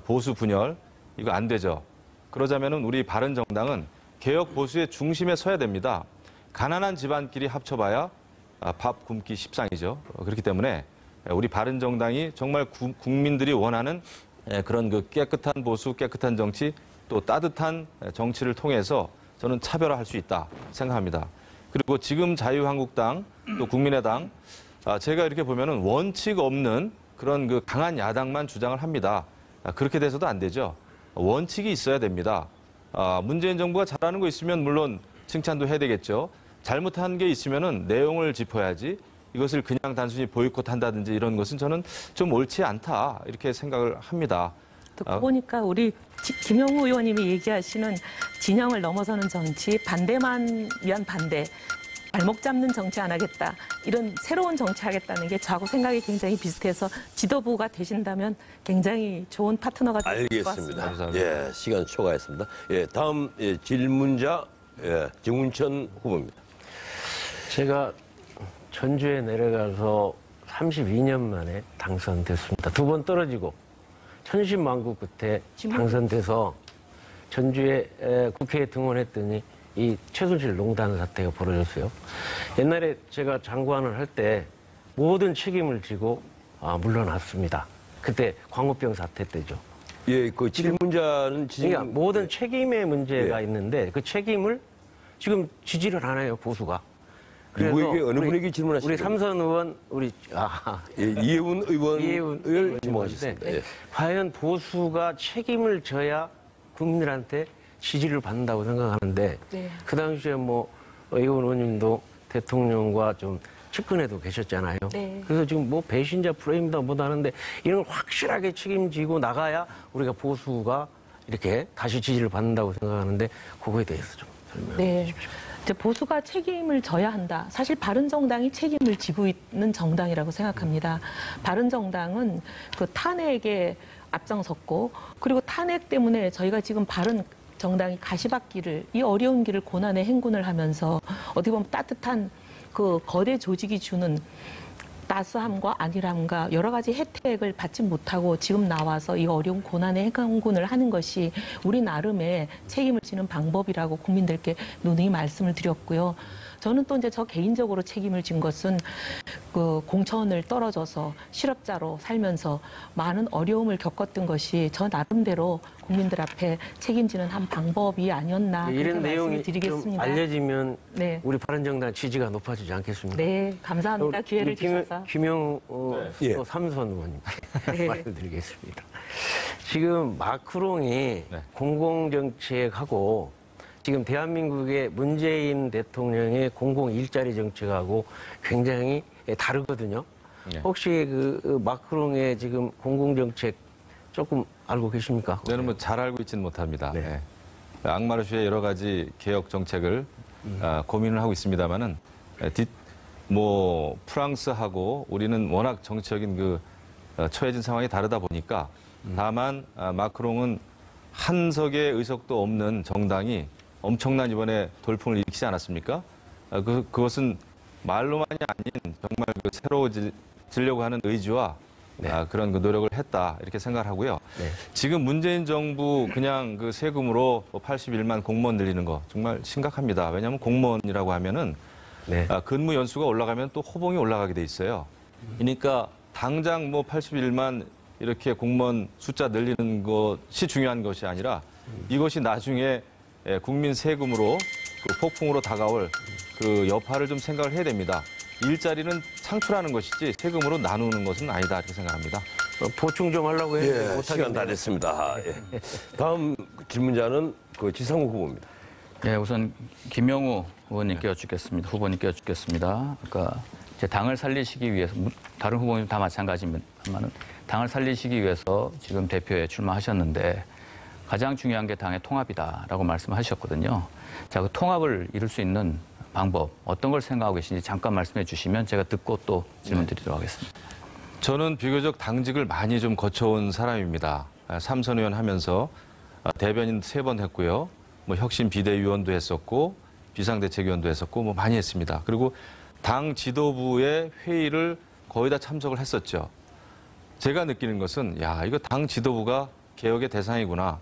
보수 분열 이거 안 되죠. 그러자면은 우리 바른정당은 개혁 보수의 중심에 서야 됩니다. 가난한 집안끼리 합쳐봐야 밥 굶기 십상이죠. 그렇기 때문에 우리 바른정당이 정말 국민들이 원하는 그런 그 깨끗한 보수, 깨끗한 정치, 또 따뜻한 정치를 통해서 저는 차별화할 수 있다 생각합니다. 그리고 지금 자유한국당, 또 국민의당, 제가 이렇게 보면은 원칙 없는 그런 그 강한 야당만 주장을 합니다. 그렇게 돼서도 안 되죠. 원칙이 있어야 됩니다. 문재인 정부가 잘하는 거 있으면 물론 칭찬도 해야 되겠죠. 잘못한 게 있으면은 내용을 짚어야지 이것을 그냥 단순히 보이콧한다든지 이런 것은 저는 좀 옳지 않다 이렇게 생각을 합니다. 듣고 보니까 우리 김영우 의원님이 얘기하시는 진영을 넘어서는 정치, 반대만 위한 반대, 발목 잡는 정치 안 하겠다. 이런 새로운 정치 하겠다는 게 저하고 생각이 굉장히 비슷해서 지도부가 되신다면 굉장히 좋은 파트너가 될 것 같습니다. 알겠습니다. 예, 시간 초과했습니다. 예, 다음 질문자 정운천 후보입니다. 제가 전주에 내려가서 32년 만에 당선됐습니다. 2번 떨어지고 천신만고 끝에 당선돼서 전주에 국회에 등원했더니 이 최순실 농단 사태가 벌어졌어요. 옛날에 제가 장관을 할 때 모든 책임을 지고 물러났습니다. 그때 광우병 사태 때죠. 예, 그 질문자는 지금 그러니까 모든 책임의 문제가 있는데 그 책임을 지금 지지를 안 해요, 보수가. 누구에게 어느 분에게 질문하시죠? 우리 삼선 의원, 이혜훈 의원을 질문하셨습니다. 예. 과연 보수가 책임을 져야 국민들한테 지지를 받는다고 생각하는데 네. 그 당시에 뭐 이혜훈 의원님도 대통령과 좀 측근에도 계셨잖아요. 네. 그래서 지금 뭐 배신자 프레임도 못 하는데 이런 걸 확실하게 책임지고 나가야 우리가 보수가 이렇게 다시 지지를 받는다고 생각하는데 그거에 대해서 좀 설명해 네. 주십시오. 이제 보수가 책임을 져야 한다. 사실 바른정당이 책임을 지고 있는 정당이라고 생각합니다. 바른정당은 그 탄핵에 앞장섰고 그리고 탄핵 때문에 저희가 지금 바른정당이 가시밭길을 이 어려운 길을 고난의 행군을 하면서 어떻게 보면 따뜻한 그 거대 조직이 주는 따스함과 안일함과 여러 가지 혜택을 받지 못하고 지금 나와서 이 어려운 고난의 행군을 하는 것이 우리 나름의 책임을 지는 방법이라고 국민들께 누누이 말씀을 드렸고요. 저는 또 이제 저 개인적으로 책임을 진 것은 그 공천을 떨어져서 실업자로 살면서 많은 어려움을 겪었던 것이 저 나름대로 국민들 앞에 책임지는 한 방법이 아니었나 그렇게 이런 내용이 말씀을 드리겠습니다. 좀 알려지면 네. 우리 바른정당 지지가 높아지지 않겠습니까? 네, 감사합니다. 기회를 주셔서. 김영우 네. 또 삼선 의원님 네. 말씀드리겠습니다. 지금 마크롱이 공공정책하고 지금 대한민국의 문재인 대통령의 공공 일자리 정책하고 굉장히 다르거든요. 네. 혹시 그 마크롱의 지금 공공정책 조금 알고 계십니까? 저는 뭐 잘 알고 있지는 못합니다. 네. 예. 앙마르슈의 여러 가지 개혁 정책을 고민을 하고 있습니다만은 프랑스하고 우리는 워낙 정치적인 처해진 상황이 다르다 보니까 다만 마크롱은 한석의 의석도 없는 정당이 엄청난 이번에 돌풍을 일으키지 않았습니까? 그것은 말로만이 아닌 정말 새로워지려고 하는 의지와 그런 노력을 했다 이렇게 생각을 하고요. 네. 지금 문재인 정부 그냥 세금으로 81만 공무원 늘리는 거 정말 심각합니다. 왜냐하면 공무원이라고 하면은 근무 연수가 올라가면 또 호봉이 올라가게 돼 있어요. 그러니까 당장 81만 이렇게 공무원 숫자 늘리는 것이 중요한 것이 아니라 이것이 나중에 국민 세금으로 폭풍으로 다가올 그 여파를 좀 생각을 해야 됩니다. 일자리는 창출하는 것이지 세금으로 나누는 것은 아니다 이렇게 생각합니다. 보충 좀 하려고 했는데 예, 시간 다 됐습니다. 예. 다음 질문자는 지상욱 후보입니다. 네, 우선 김영우 의원님께 여쭙겠습니다. 후보님께 여쭙겠습니다. 그러니까 이제 당을 살리시기 위해서 다른 후보님 다 마찬가지입니다만은 당을 살리시기 위해서 지금 대표에 출마하셨는데 가장 중요한 게 당의 통합이다라고 말씀하셨거든요. 자, 그 통합을 이룰 수 있는 방법 어떤 걸 생각하고 계신지 잠깐 말씀해 주시면 제가 듣고 또 질문 드리도록 하겠습니다. 저는 비교적 당직을 많이 좀 거쳐온 사람입니다. 삼선 의원 하면서 대변인 3번 했고요. 혁신 비대위원도 했었고 비상대책위원도 했었고 많이 했습니다. 그리고 당 지도부의 회의를 거의 다 참석을 했었죠. 제가 느끼는 것은 이거 당 지도부가 개혁의 대상이구나.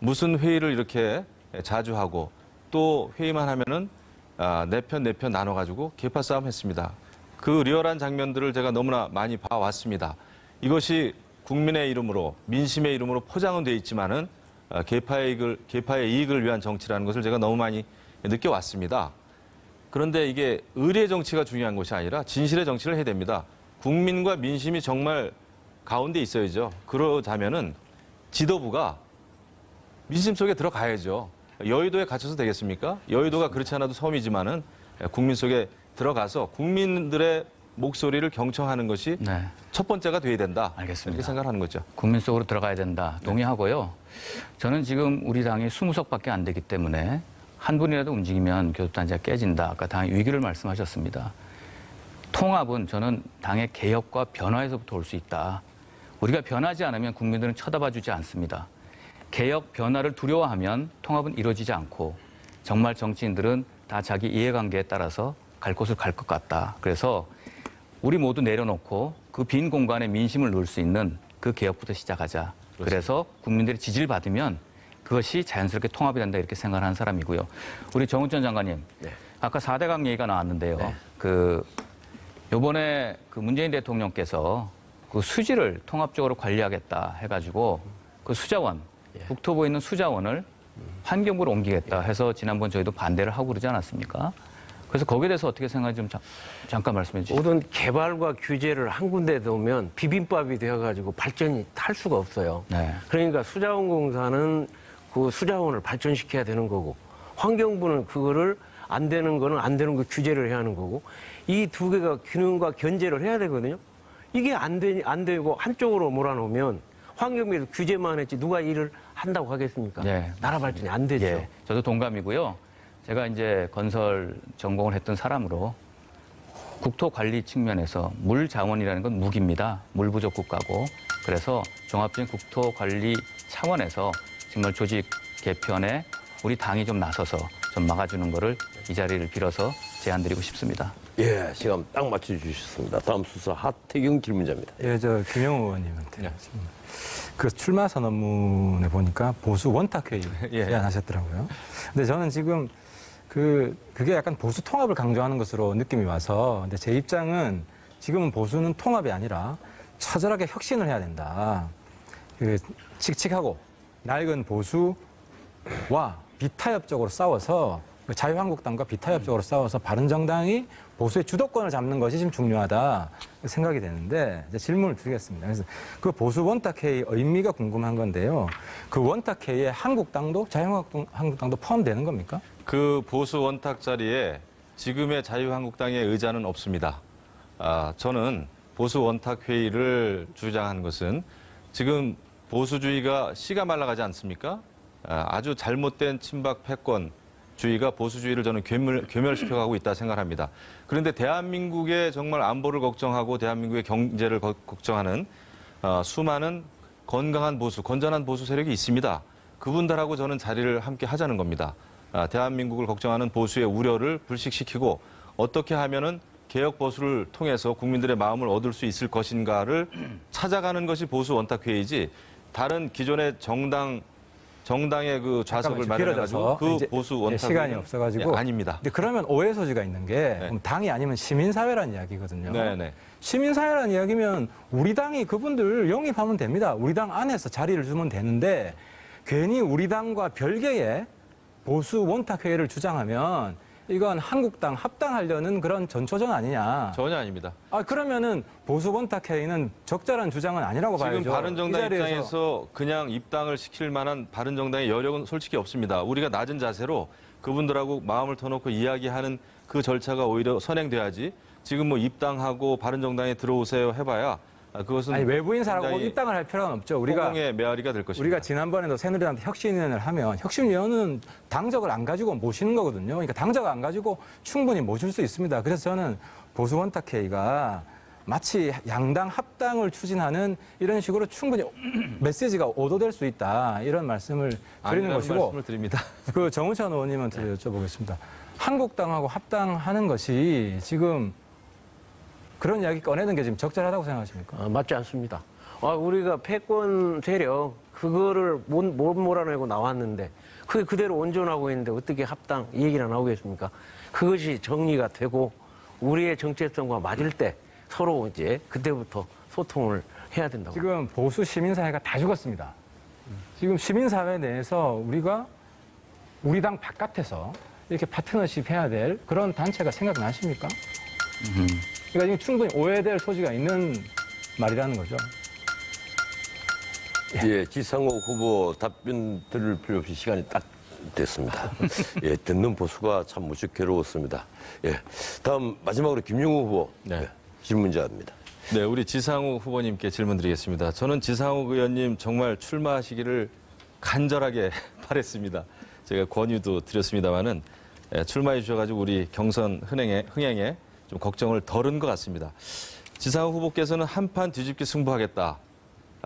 무슨 회의를 이렇게 자주 하고 또 회의만 하면은 내 편 나눠가지고 계파 싸움 했습니다. 그 리얼한 장면들을 제가 너무나 많이 봐왔습니다. 이것이 국민의 이름으로 민심의 이름으로 포장은 돼 있지만은 계파의 이익을 위한 정치라는 것을 제가 너무 많이 느껴왔습니다. 그런데 이게 의리의 정치가 중요한 것이 아니라 진실의 정치를 해야 됩니다. 국민과 민심이 정말 가운데 있어야죠. 그러자면은 지도부가 민심 속에 들어가야죠. 여의도에 갇혀서 되겠습니까? 여의도가 그렇지 않아도 섬이지만은 국민 속에 들어가서 국민들의 목소리를 경청하는 것이 네. 첫 번째가 돼야 된다. 알겠습니다. 이렇게 생각하는 거죠. 국민 속으로 들어가야 된다. 동의하고요. 저는 지금 우리 당이 20석밖에 안 되기 때문에 한 분이라도 움직이면 교섭단체가 깨진다. 아까 당의 위기를 말씀하셨습니다. 통합은 저는 당의 개혁과 변화에서부터 올 수 있다. 우리가 변하지 않으면 국민들은 쳐다봐주지 않습니다. 개혁, 변화를 두려워하면 통합은 이루어지지 않고 정말 정치인들은 다 자기 이해관계에 따라서 갈 곳을 갈 것 같다. 그래서 우리 모두 내려놓고 그 빈 공간에 민심을 놓을 수 있는 그 개혁부터 시작하자. 그렇습니다. 그래서 국민들의 지지를 받으면 그것이 자연스럽게 통합이 된다 이렇게 생각하는 사람이고요. 우리 정우천 장관님, 네. 아까 4대강 얘기가 나왔는데요. 네. 요번에 그 문재인 대통령께서 그 수지를 통합적으로 관리하겠다 해가지고 그 수자원, 국토부에 있는 수자원을 환경부로 옮기겠다 해서 지난번 저희도 반대를 하고 그러지 않았습니까? 그래서 거기에 대해서 어떻게 생각하는지 좀 잠깐 말씀해 주시죠. 모든 개발과 규제를 한 군데 두면 비빔밥이 되어가지고 발전이 할 수가 없어요. 네. 그러니까 수자원공사는 그 수자원을 발전시켜야 되는 거고, 환경부는 그거를 안 되는 거는 안 되는 거 규제를 해야 하는 거고, 이 두 개가 균형과 견제를 해야 되거든요. 이게 안 되고 한쪽으로 몰아놓으면 환경부에서 규제만 했지 누가 일을 한다고 하겠습니까? 네, 나라 발전이 안 되죠. 예, 저도 동감이고요. 제가 이제 건설 전공을 했던 사람으로 국토 관리 측면에서 물 자원이라는 건 무기입니다. 물 부족 국가고. 그래서 종합적인 국토 관리 차원에서 정말 조직 개편에 우리 당이 좀 나서서 좀 막아주는 거를 이 자리를 빌어서 제안드리고 싶습니다. 예, 시간 딱 맞춰주셨습니다. 다음 순서 하태경 질문자입니다. 예, 저 김영우 의원님한테 그 출마 선언문에 보니까 보수 원탁회의 제안하셨더라고요. 근데 저는 지금 그게 약간 보수 통합을 강조하는 것으로 느낌이 와서, 근데 제 입장은 지금은 보수는 통합이 아니라 처절하게 혁신을 해야 된다. 그 칙칙하고 낡은 보수와 비타협적으로 싸워서, 자유한국당과 비타협적으로 싸워서 바른정당이 보수의 주도권을 잡는 것이 지금 중요하다 생각이 되는데, 이제 질문을 드리겠습니다. 그래서 그 보수 원탁회의 의미가 궁금한 건데요. 그 원탁회의에 한국당도 자유한국당도 포함되는 겁니까? 그 보수 원탁 자리에 지금의 자유한국당의 의자는 없습니다. 저는 보수 원탁 회의를 주장한 것은 지금 보수주의가 씨가 말라가지 않습니까? 아주 잘못된 친박 패권주의가 보수주의를 저는 괴멸시켜가고 있다 생각합니다. 그런데 대한민국의 정말 안보를 걱정하고 대한민국의 경제를 걱정하는 수많은 건강한 보수, 건전한 보수 세력이 있습니다. 그분들하고 저는 자리를 함께 하자는 겁니다. 대한민국을 걱정하는 보수의 우려를 불식시키고 어떻게 하면은 개혁 보수를 통해서 국민들의 마음을 얻을 수 있을 것인가를 찾아가는 것이 보수 원탁회의지, 다른 기존의 정당의 그 좌석을 마련해가지고 그 보수 원탁 시간이 없어가지고 아닙니다. 근데 그러면 오해 소지가 있는 게 그럼 당이 아니면 시민사회라는 이야기거든요. 네네. 시민사회라는 이야기면 우리 당이 그분들 영입하면 됩니다. 우리 당 안에서 자리를 주면 되는데, 괜히 우리 당과 별개의 보수 원탁회의를 주장하면 이건 한국당 합당하려는 그런 전초전 아니냐. 전혀 아닙니다. 그러면은 보수 원탁회의는 적절한 주장은 아니라고 봐야죠. 지금 바른정당 입장에서 그냥 입당을 시킬 만한 바른정당의 여력은 솔직히 없습니다. 우리가 낮은 자세로 그분들하고 마음을 터놓고 이야기하는 그 절차가 오히려 선행돼야지, 지금 뭐 입당하고 바른정당에 들어오세요 해봐야 그것은 외부인사라고 입당을 할 필요는 없죠. 공공의 메아리가 될 것입니다. 우리가 지난번에도 새누리당한테 혁신위원회를 하면 혁신위원은 당적을 안 가지고 모시는 거거든요. 그러니까 당적 안 가지고 충분히 모실 수 있습니다. 그래서 저는 보수 원탁회의가 마치 양당 합당을 추진하는 이런 식으로 충분히 메시지가 오도될 수 있다, 이런 말씀을 드리는 것이고, 말씀을 드립니다. 그 정우천 의원님한테 여쭤보겠습니다. 한국당하고 합당하는 것이 지금 그런 이야기 꺼내는 게 지금 적절하다고 생각하십니까? 맞지 않습니다. 우리가 패권 세력 그거를 못 몰아내고 나왔는데 그게 그대로 온전하고 있는데 어떻게 합당 이 얘기가 나오겠습니까? 그것이 정리가 되고 우리의 정체성과 맞을 때 서로 이제 그때부터 소통을 해야 된다고. 지금 보수 시민사회가 다 죽었습니다. 지금 시민사회 내에서 우리가 우리 당 바깥에서 이렇게 파트너십 해야 될 그런 단체가 생각나십니까? 그러니까 지금 충분히 오해될 소지가 있는 말이라는 거죠. 예, 지상호 후보 답변 들을 필요 없이 시간이 딱 됐습니다. 예, 듣는 보수가 참 무척 괴로웠습니다. 예, 다음 마지막으로 김용우 후보. 네. 질문자입니다. 네, 우리 지상욱 후보님께 질문 드리겠습니다. 저는 지상욱 의원님 정말 출마하시기를 간절하게 바랬습니다. 제가 권유도 드렸습니다마는 출마해 주셔가지고 우리 경선 흥행에 좀 걱정을 덜은 것 같습니다. 지상욱 후보께서는 한판 뒤집기 승부하겠다.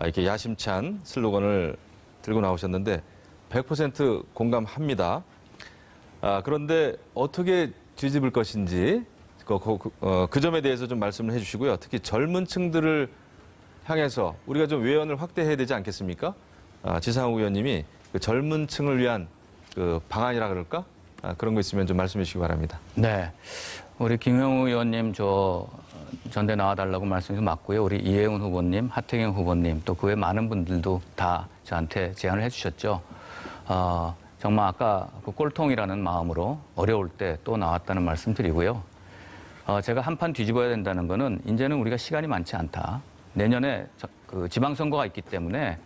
이렇게 야심찬 슬로건을 들고 나오셨는데 100% 공감합니다. 그런데 어떻게 뒤집을 것인지 그 점에 대해서 좀 말씀을 해주시고요. 특히 젊은 층들을 향해서 우리가 좀 외연을 확대해야 되지 않겠습니까? 지상욱 의원님이 그 젊은 층을 위한 그 방안이라 그럴까? 그런 거 있으면 좀 말씀해 주시기 바랍니다. 네. 우리 김영우 의원님 전대 나와달라고 말씀이 맞고요. 우리 이혜훈 후보님, 하태경 후보님 또 그 외 많은 분들도 다 저한테 제안을 해주셨죠. 정말 아까 그 꼴통이라는 마음으로 어려울 때 또 나왔다는 말씀 드리고요. 제가 한판 뒤집어야 된다는 거는 이제는 우리가 시간이 많지 않다. 내년에 그 지방선거가 있기 때문에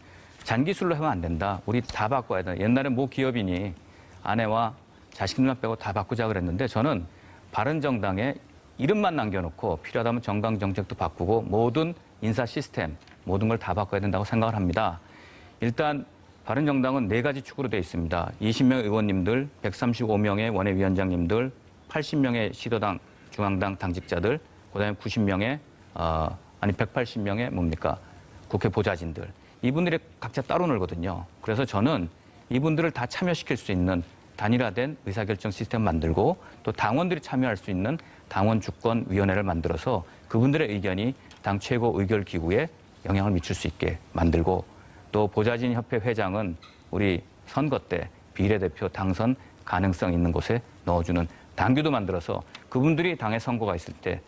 잔기술로 하면 안 된다. 우리 다 바꿔야 된다. 옛날에 모 기업인이 아내와 자식들만 빼고 다 바꾸자 그랬는데 저는 바른정당에 이름만 남겨놓고 필요하다면 정강 정책도 바꾸고 모든 인사 시스템 모든 걸 다 바꿔야 된다고 생각을 합니다. 일단 바른정당은 4가지 축으로 되어 있습니다. 20명 의원님들, 135명의 원외위원장님들, 80명의 시도당 중앙당 당직자들, 그다음에 90명의 180명의 뭡니까 국회 보좌진들. 이분들이 각자 따로 놀거든요. 그래서 저는 이분들을 다 참여시킬 수 있는 단일화된 의사결정 시스템 만들고 또 당원들이 참여할 수 있는 당원 주권위원회를 만들어서 그분들의 의견이 당 최고 의결기구에 영향을 미칠 수 있게 만들고 또 보좌진협회 회장은 우리 선거 때 비례대표 당선 가능성 있는 곳에 넣어주는 당규도 만들어서 그분들이 당에 선거가 있을 때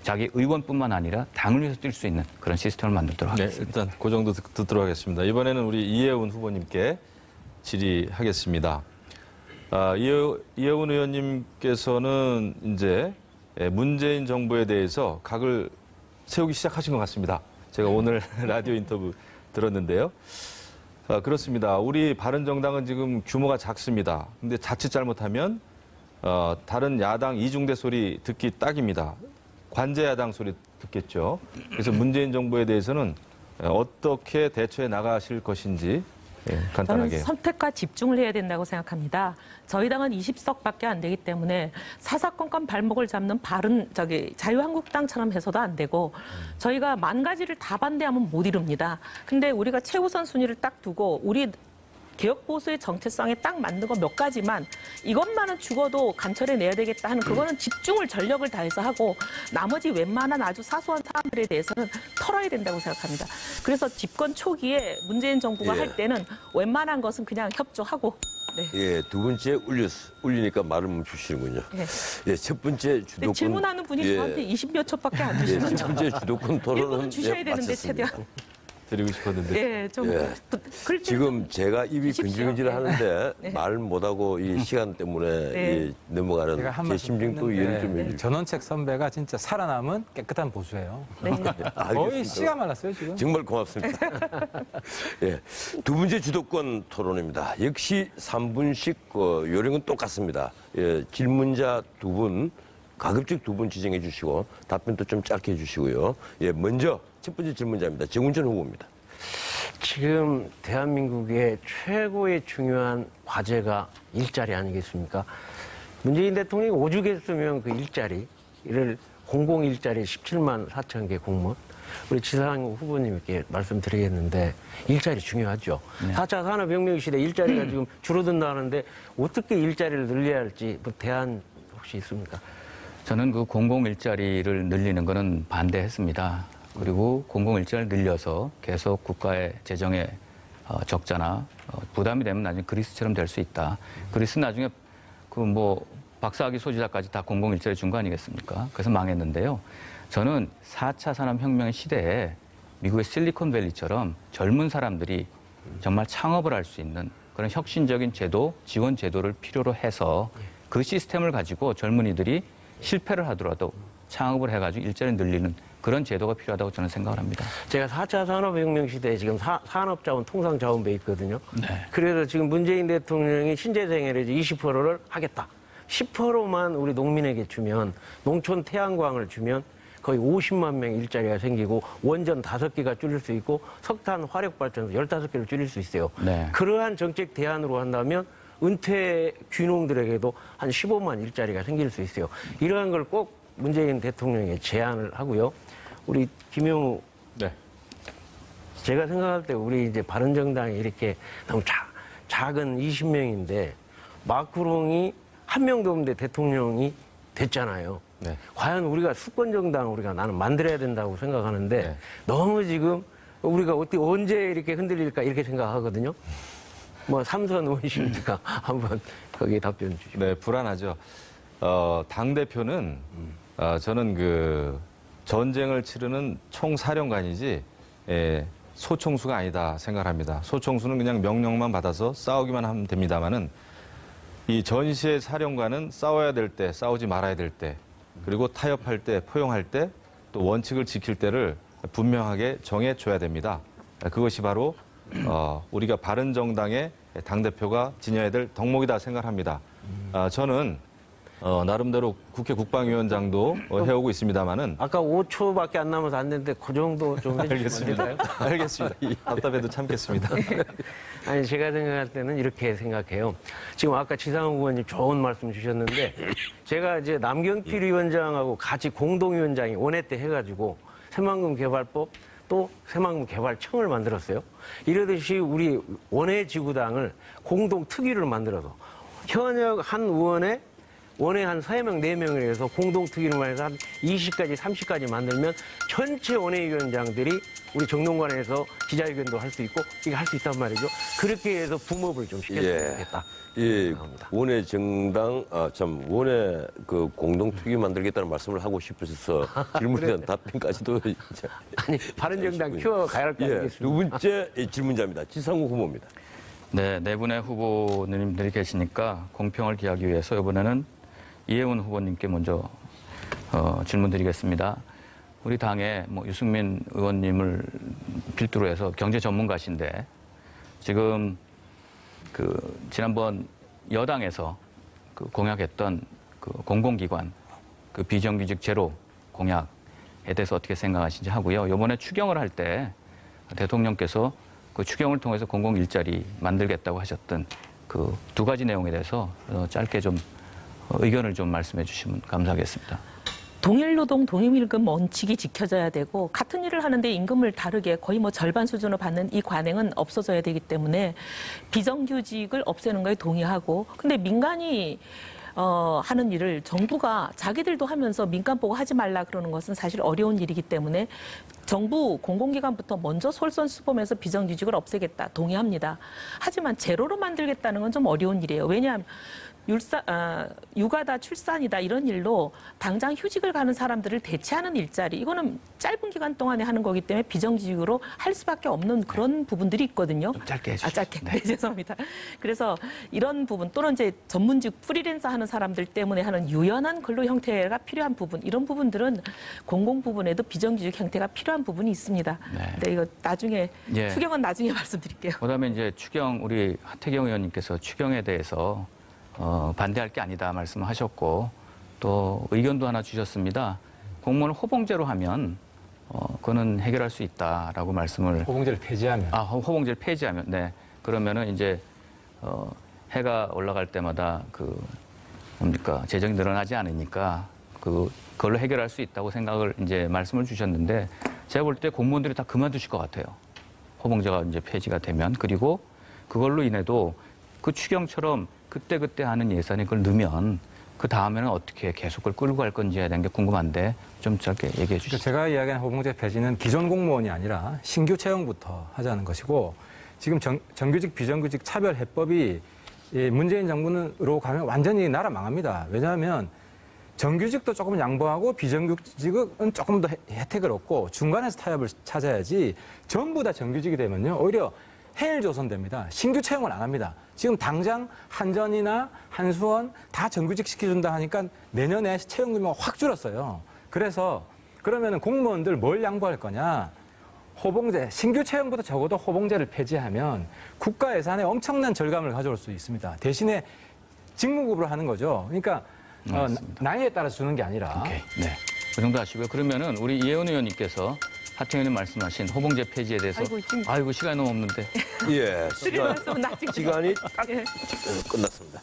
자기 의원뿐만 아니라 당을 위해서 뛸 수 있는 그런 시스템을 만들도록 하겠습니다. 네, 일단 그 정도 듣도록 하겠습니다. 이번에는 우리 이혜훈 후보님께 질의하겠습니다. 이혜훈 의원님께서는 이제 문재인 정부에 대해서 각을 세우기 시작하신 것 같습니다. 제가 오늘 라디오 인터뷰 들었는데요. 그렇습니다. 우리 바른정당은 지금 규모가 작습니다. 근데 자칫 잘못하면 다른 야당 이중대 소리 듣기 딱입니다. 관제 야당 소리 듣겠죠. 그래서 문재인 정부에 대해서는 어떻게 대처해 나가실 것인지 간단하게. 저는 선택과 집중을 해야 된다고 생각합니다. 저희 당은 20석밖에 안 되기 때문에 사사건건 발목을 잡는 자유한국당처럼 해서도 안 되고 저희가 만 가지를 다 반대하면 못 이룹니다. 근데 우리가 최우선 순위를 딱 두고 우리 개혁보수의 정체성에 딱 맞는 거 몇 가지만 이것만은 죽어도 간철해내야 되겠다 하는 그거는 집중을 전력을 다해서 하고 나머지 웬만한 아주 사소한 사안들에 대해서는 털어야 된다고 생각합니다. 그래서 집권 초기에 문재인 정부가 할 때는 웬만한 것은 그냥 협조하고 네. 예, 두 번째 울리니까 말을 멈추시는군요. 네. 예, 첫 번째 주도권. 질문하는 분이 저한테 20몇 초밖에 안 주시면 예, 첫 번째 주도권 토론은 주셔야 되는데 마쳤습니다. 최대한. 드리고 싶었는데. 예, 좀 지금 제가 입이 근질근질 하는데 네. 말 못하고 이 시간 때문에 네. 넘어가는 제가 한 제 말씀 심정도 했는데 이해를 좀 해주세요. 전원책 선배가 진짜 살아남은 깨끗한 보수예요. 네. 거의 씨가 말랐어요 지금. 정말 고맙습니다. 예, 두 번째 주도권 토론입니다. 역시 3분씩 요령은 똑같습니다. 예, 질문자 두 분, 가급적 두 분 지정해 주시고 답변도 좀 짧게 해 주시고요. 예, 먼저 첫 번째 질문자입니다. 정운전 후보입니다. 지금 대한민국의 최고의 중요한 과제가 일자리 아니겠습니까? 문재인 대통령이 오죽했으면 그 일자리를 공공일자리 17만 4천 개 공무원 우리 지상욱 후보님께 말씀드리겠는데 일자리 중요하죠. 네. 4차 산업혁명 시대 일자리가 지금 줄어든다는데 어떻게 일자리를 늘려야 할지 뭐 대안 혹시 있습니까? 저는 그 공공일자리를 늘리는 거는 반대했습니다. 그리고 공공일자리를 늘려서 계속 국가의 재정에 적자나 부담이 되면 나중에 그리스처럼 될 수 있다. 그리스 나중에 그 뭐 박사학위 소지자까지 다 공공일자리 준 거 아니겠습니까? 그래서 망했는데요. 저는 4차 산업혁명 시대에 미국의 실리콘밸리처럼 젊은 사람들이 정말 창업을 할 수 있는 그런 혁신적인 제도, 지원 제도를 필요로 해서 그 시스템을 가지고 젊은이들이 실패를 하더라도 창업을 해가지고 일자리를 늘리는 그런 제도가 필요하다고 저는 생각을 합니다. 제가 4차 산업혁명 시대에 지금 산업자원 통상자원부에 있거든요. 네. 그래서 지금 문재인 대통령이 신재생에너지 20%를 하겠다. 10%만 우리 농민에게 주면 농촌 태양광을 주면 거의 50만 명 일자리가 생기고 원전 5개가 줄일 수 있고 석탄 화력발전소 15개를 줄일 수 있어요. 네. 그러한 정책 대안으로 한다면 은퇴 귀농들에게도 한 15만 일자리가 생길 수 있어요. 이러한 걸 꼭 문재인 대통령에 제안을 하고요. 우리 김용우 네. 제가 생각할 때 우리 이제 바른정당이 이렇게 너무 작은 20명인데 마크롱이 한 명도 없는데 대통령이 됐잖아요. 네. 과연 우리가 수권정당 우리가 나는 만들어야 된다고 생각하는데 네. 너무 지금 우리가 어떻게 언제 이렇게 흔들릴까 이렇게 생각하거든요. 뭐 삼선 의원이시니까 한번 거기에 답변 주시죠. 네, 불안하죠. 당대표는 저는 그 전쟁을 치르는 총사령관이지 소총수가 아니다 생각합니다. 소총수는 그냥 명령만 받아서 싸우기만 하면 됩니다만은 이 전시의 사령관은 싸워야 될 때, 싸우지 말아야 될 때, 그리고 타협할 때, 포용할 때, 또 원칙을 지킬 때를 분명하게 정해줘야 됩니다. 그것이 바로 우리가 바른정당의 당대표가 지녀야 될 덕목이다 생각합니다. 저는 나름대로 국회 국방위원장도 해오고 있습니다만은 아까 5초밖에 안 남아서 안 됐는데 그 정도 좀 해주시면 안 될까요? 알겠습니다. 답답해도 참겠습니다. 아니 제가 생각할 때는 이렇게 생각해요. 지금 아까 지상욱 의원님 좋은 말씀 주셨는데 제가 이제 남경필 위원장하고 같이 공동위원장이 원회 때 해가지고 새만금 개발법 또 새만금 개발청을 만들었어요. 이러듯이 우리 원외 지구당을 공동 특위를 만들어서 현역 한 의원에 원외 한 3명, 4명을 해서 공동 특위를 해서 한 20까지, 30까지 만들면 전체 원외위원장들이 우리 정론관에서 기자회견도 할 수 있고 이게 할 수 있단 말이죠. 그렇게 해서 붐업을 좀 시켰으면 좋겠다. 예, 원외 정당, 원외 그 공동특위 만들겠다는 말씀을 하고 싶으셔서 질문에 대한 답변까지도. 아니, 바른정당 키워가야 할 거 아니겠습니까? 두 번째 질문자입니다. 지상욱 후보입니다. 네, 네 분의 후보님들이 계시니까 공평을 기하기 위해서 이번에는 이해운 후보님께 먼저 질문드리겠습니다. 우리 당의 유승민 의원님을 필두로 해서 경제 전문가신데 지금 지난번 여당에서 공약했던 공공기관 비정규직 제로 공약에 대해서 어떻게 생각하시는지 하고요. 이번에 추경을 할 때 대통령께서 추경을 통해서 공공 일자리 만들겠다고 하셨던 두 가지 내용에 대해서 짧게 좀 의견을 좀 말씀해 주시면 감사하겠습니다. 동일노동 동일임금 원칙이 지켜져야 되고 같은 일을 하는데 임금을 다르게 거의 절반 수준으로 받는 이 관행은 없어져야 되기 때문에 비정규직을 없애는 거에 동의하고 근데 민간이 하는 일을 정부가 자기들도 하면서 민간 보고 하지 말라 그러는 것은 사실 어려운 일이기 때문에 정부 공공기관부터 먼저 솔선수범해서 비정규직을 없애겠다 동의합니다. 하지만 제로로 만들겠다는 건 좀 어려운 일이에요. 왜냐하면 육아다 출산이다 이런 일로 당장 휴직을 가는 사람들을 대체하는 일자리 이거는 짧은 기간 동안에 하는 거기 때문에 비정규직으로 할 수밖에 없는 그런 부분들이 있거든요. 좀 짧게 해주시죠. 짧게. 네, 죄송합니다. 그래서 이런 부분 또는 이제 전문직 프리랜서 하는 사람들 때문에 하는 유연한 근로 형태가 필요한 부분 이런 부분들은 공공 부분에도 비정규직 형태가 필요한 부분이 있습니다. 네, 이거 나중에 추경은 나중에 말씀드릴게요. 그다음에 이제 추경 우리 하태경 의원님께서 추경에 대해서 반대할 게 아니다 말씀을 하셨고 또 의견도 하나 주셨습니다. 공무원을 호봉제로 하면 그거는 해결할 수 있다라고 말씀을. 호봉제를 폐지하면. 호봉제를 폐지하면. 네. 그러면은 이제 해가 올라갈 때마다 재정이 늘어나지 않으니까 그걸로 해결할 수 있다고 생각을 이제 말씀을 주셨는데 제가 볼 때 공무원들이 다 그만두실 것 같아요. 호봉제가 이제 폐지가 되면 그리고 그걸로 인해도 그 추경처럼 그때 하는 예산에 그걸 넣으면 그 다음에는 어떻게 계속 그걸 끌고 갈 건지에 대한 게 궁금한데 좀 짧게 얘기해 주시죠. 제가 이야기한 호봉제 폐지는 기존 공무원이 아니라 신규 채용부터 하자는 것이고 지금 정규직 비정규직 차별 해법이 문재인 정부로 가면 완전히 나라 망합니다. 왜냐하면 정규직도 조금 양보하고 비정규직은 조금 더 혜택을 얻고 중간에서 타협을 찾아야지 전부 다 정규직이 되면요 오히려 해일조선됩니다. 신규 채용을 안 합니다. 지금 당장 한전이나 한수원 다 정규직 시켜준다 하니까 내년에 채용 규모가 확 줄었어요. 그래서 그러면 공무원들 뭘 양보할 거냐. 호봉제, 신규 채용보다 적어도 호봉제를 폐지하면 국가 예산에 엄청난 절감을 가져올 수 있습니다. 대신에 직무급으로 하는 거죠. 그러니까 나이에 따라서 주는 게 아니라. 오케이. 네. 그 정도 하시고요. 그러면은 우리 이혜원 의원님께서 하태경 의원님 말씀하신 호봉제 폐지에 대해서 아이고 시간이 너무 없는데 예, 시간이 딱 예. 끝났습니다.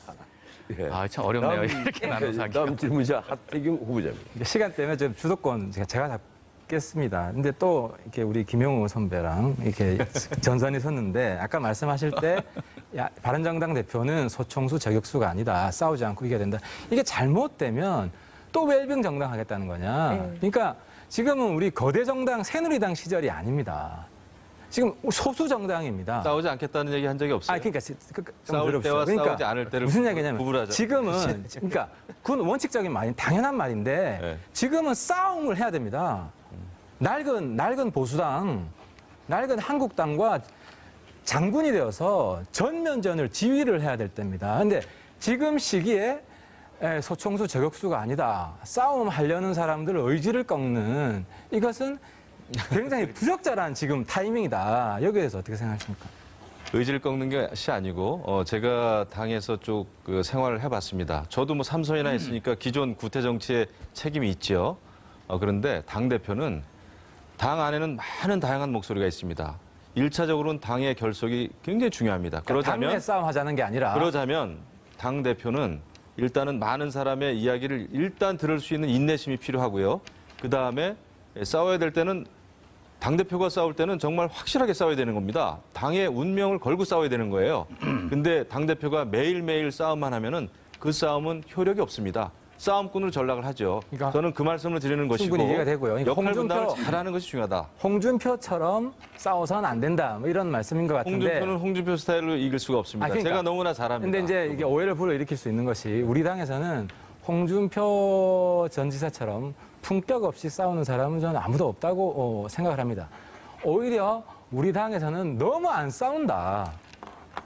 예. 아 참 어렵네요. 이렇게 나눠서 하기가. 다음 질문자 하태경 후보자입니다. 시간 때문에 좀 주도권 제가 잡겠습니다. 근데 또 이렇게 우리 김영우 선배랑 이렇게 전선이 섰는데 아까 말씀하실 때 바른정당 대표는 소총수 저격수가 아니다. 싸우지 않고 이겨야 된다. 이게 잘못되면 또 웰빙 정당 하겠다는 거냐. 그러니까 지금은 우리 거대 정당 새누리당 시절이 아닙니다. 지금 소수 정당입니다. 싸우지 않겠다는 얘기 한 적이 없어요. 그러니까 싸울 때와 싸우지 않을 때를 무슨 얘기냐면 구분하자. 지금은 그러니까 그건 원칙적인 말인 당연한 말인데 네. 지금은 싸움을 해야 됩니다. 낡은 보수당, 낡은 한국당과 장군이 되어서 전면전을 지휘를 해야 될 때입니다. 그런데 지금 시기에 소총수 저격수가 아니다. 싸움하려는 사람들 의지를 꺾는 이것은 굉장히 부적절한 지금 타이밍이다. 여기에 대해서 어떻게 생각하십니까? 의지를 꺾는 것이 아니고 제가 당에서 쭉 그 생활을 해봤습니다. 저도 뭐 3선이나 했으니까 기존 구태 정치에 책임이 있죠. 그런데 당 대표는 당 안에는 많은 다양한 목소리가 있습니다. 1차적으로는 당의 결속이 굉장히 중요합니다. 그러자면 당내 싸움 하자는 게 아니라 그러자면 당 대표는 일단은 많은 사람의 이야기를 일단 들을 수 있는 인내심이 필요하고요. 그 다음에 싸워야 될 때는 당대표가 싸울 때는 정말 확실하게 싸워야 되는 겁니다. 당의 운명을 걸고 싸워야 되는 거예요. 근데 당대표가 매일매일 싸움만 하면은 그 싸움은 효력이 없습니다. 싸움꾼으로 전락을 하죠. 그러니까 저는 그 말씀을 드리는 것이고 충분히 이해가 되고요. 그러니까 역할 분담을 잘하는 것이 중요하다. 홍준표처럼 싸워서는 안 된다. 뭐 이런 말씀인 것 같은데. 홍준표는 홍준표 스타일로 이길 수가 없습니다. 그러니까, 제가 너무나 잘합니다. 근데 이제 이게 오해를 불러일으킬 수 있는 것이 우리 당에서는 홍준표 전 지사처럼 품격 없이 싸우는 사람은 저는 아무도 없다고 생각을 합니다. 오히려 우리 당에서는 너무 안 싸운다.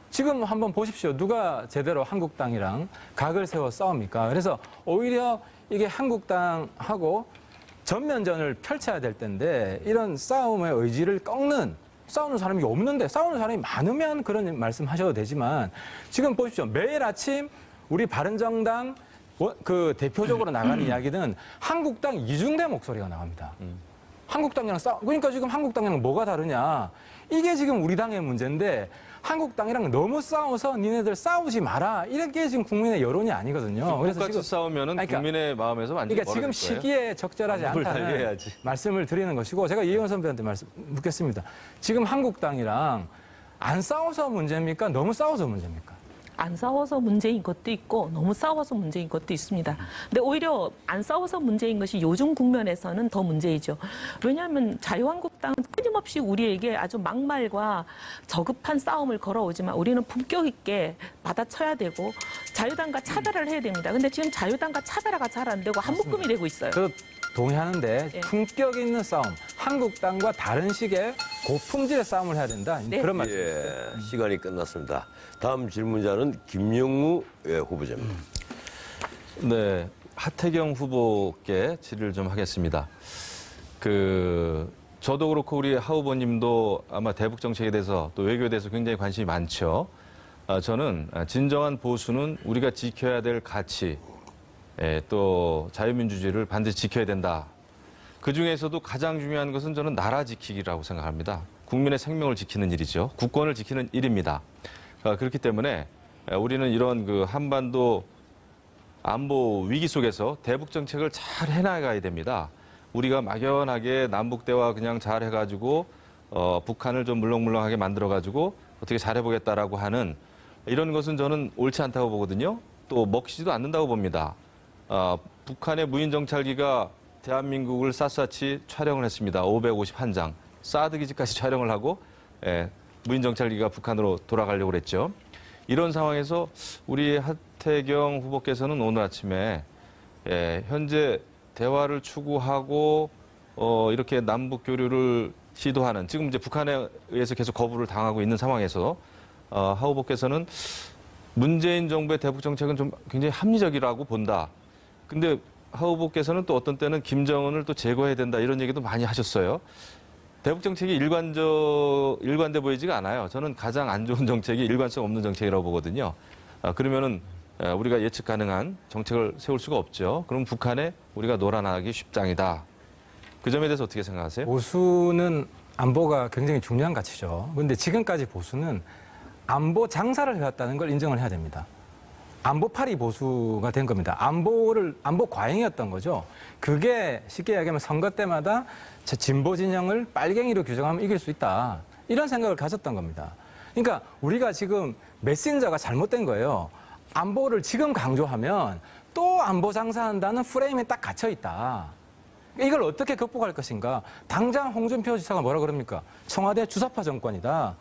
지금 한번 보십시오. 누가 제대로 한국당이랑 각을 세워 싸웁니까? 그래서 오히려 이게 한국당하고 전면전을 펼쳐야 될 텐데 이런 싸움의 의지를 꺾는 싸우는 사람이 없는데 싸우는 사람이 많으면 그런 말씀 하셔도 되지만 지금 보십시오. 매일 아침 우리 바른정당 그 대표적으로 나가는 이야기는 한국당 이중대 목소리가 나갑니다. 한국당이랑 그러니까 지금 한국당이랑 뭐가 다르냐. 이게 지금 우리 당의 문제인데 한국당이랑 너무 싸워서 니네들 싸우지 마라. 이렇게 지금 국민의 여론이 아니거든요. 그래서 지금 싸우면은 그러니까, 국민의 마음에서 완전히 그러니까 지금 시기에 적절하지 않다는 말씀을 드리는 것이고 제가 이혜원 선배한테 묻겠습니다. 지금 한국당이랑 안 싸워서 문제입니까? 너무 싸워서 문제입니까? 안 싸워서 문제인 것도 있고 너무 싸워서 문제인 것도 있습니다. 근데 오히려 안 싸워서 문제인 것이 요즘 국면에서는 더 문제이죠. 왜냐하면 자유한국당은 끊임없이 우리에게 아주 막말과 저급한 싸움을 걸어오지만 우리는 품격 있게 받아쳐야 되고 자유당과 차별을 해야 됩니다. 근데 지금 자유당과 차별화가 잘 안 되고 한묶음이 되고 있어요. 동의하는데 예. 품격 있는 싸움, 한국당과 다른 식의 고품질의 싸움을 해야 된다. 네. 그런 말씀. 예, 시간이 끝났습니다. 다음 질문자는 김영우 후보자입니다. 네, 하태경 후보께 질의를 좀 하겠습니다. 저도 그렇고 우리 하 후보님도 아마 대북 정책에 대해서 또 외교에 대해서 굉장히 관심이 많죠. 저는 진정한 보수는 우리가 지켜야 될 가치, 또 자유민주주의를 반드시 지켜야 된다. 그중에서도 가장 중요한 것은 저는 나라 지키기라고 생각합니다. 국민의 생명을 지키는 일이죠. 국권을 지키는 일입니다. 그렇기 때문에 우리는 이런 한반도 안보 위기 속에서 대북 정책을 잘 해나가야 됩니다. 우리가 막연하게 남북 대화 그냥 잘 해가지고 북한을 좀 물렁물렁하게 만들어가지고 어떻게 잘해보겠다라고 하는 이런 것은 저는 옳지 않다고 보거든요. 또 먹히지도 않는다고 봅니다. 북한의 무인 정찰기가 대한민국을 샅샅이 촬영을 했습니다. 551장. 사드 기지까지 촬영을 하고 무인 정찰기가 북한으로 돌아가려고 그랬죠. 이런 상황에서 우리 하태경 후보께서는 오늘 아침에 현재 대화를 추구하고 이렇게 남북 교류를 시도하는 지금 이제 북한에 의해서 계속 거부를 당하고 있는 상황에서 하 후보께서는 문재인 정부의 대북 정책은 좀 굉장히 합리적이라고 본다. 근데 하 후보께서는 또 어떤 때는 김정은을 또 제거해야 된다 이런 얘기도 많이 하셨어요. 대북 정책이 일관돼 보이지가 않아요. 저는 가장 안 좋은 정책이 일관성 없는 정책이라고 보거든요. 그러면은 우리가 예측 가능한 정책을 세울 수가 없죠. 그럼 북한에 우리가 놀아나기 쉽장이다. 그 점에 대해서 어떻게 생각하세요? 보수는 안보가 굉장히 중요한 가치죠. 그런데 지금까지 보수는 안보 장사를 해왔다는 걸 인정을 해야 됩니다. 안보파리 보수가 된 겁니다. 안보 과잉이었던 거죠. 그게 쉽게 이야기하면 선거 때마다 진보 진영을 빨갱이로 규정하면 이길 수 있다. 이런 생각을 가졌던 겁니다. 그러니까 우리가 지금 메신저가 잘못된 거예요. 안보를 지금 강조하면 또 안보 장사한다는 프레임에 딱 갇혀 있다. 이걸 어떻게 극복할 것인가? 당장 홍준표 지사가 뭐라 그럽니까? 청와대 주사파 정권이다.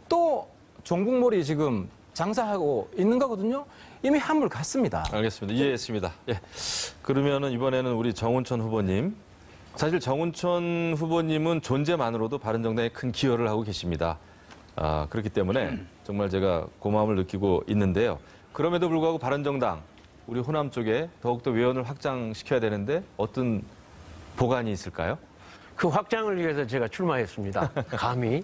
또 종북몰이 지금 장사하고 있는 거거든요. 이미 한물 갔습니다. 알겠습니다. 이해했습니다. 예. 그러면은 이번에는 우리 정운천 후보님. 사실 정운천 후보님은 존재만으로도 바른정당에 큰 기여를 하고 계십니다. 그렇기 때문에 정말 제가 고마움을 느끼고 있는데요. 그럼에도 불구하고 바른정당, 우리 호남 쪽에 더욱더 외연을 확장시켜야 되는데 어떤 보관이 있을까요? 그 확장을 위해서 제가 출마했습니다. 감히.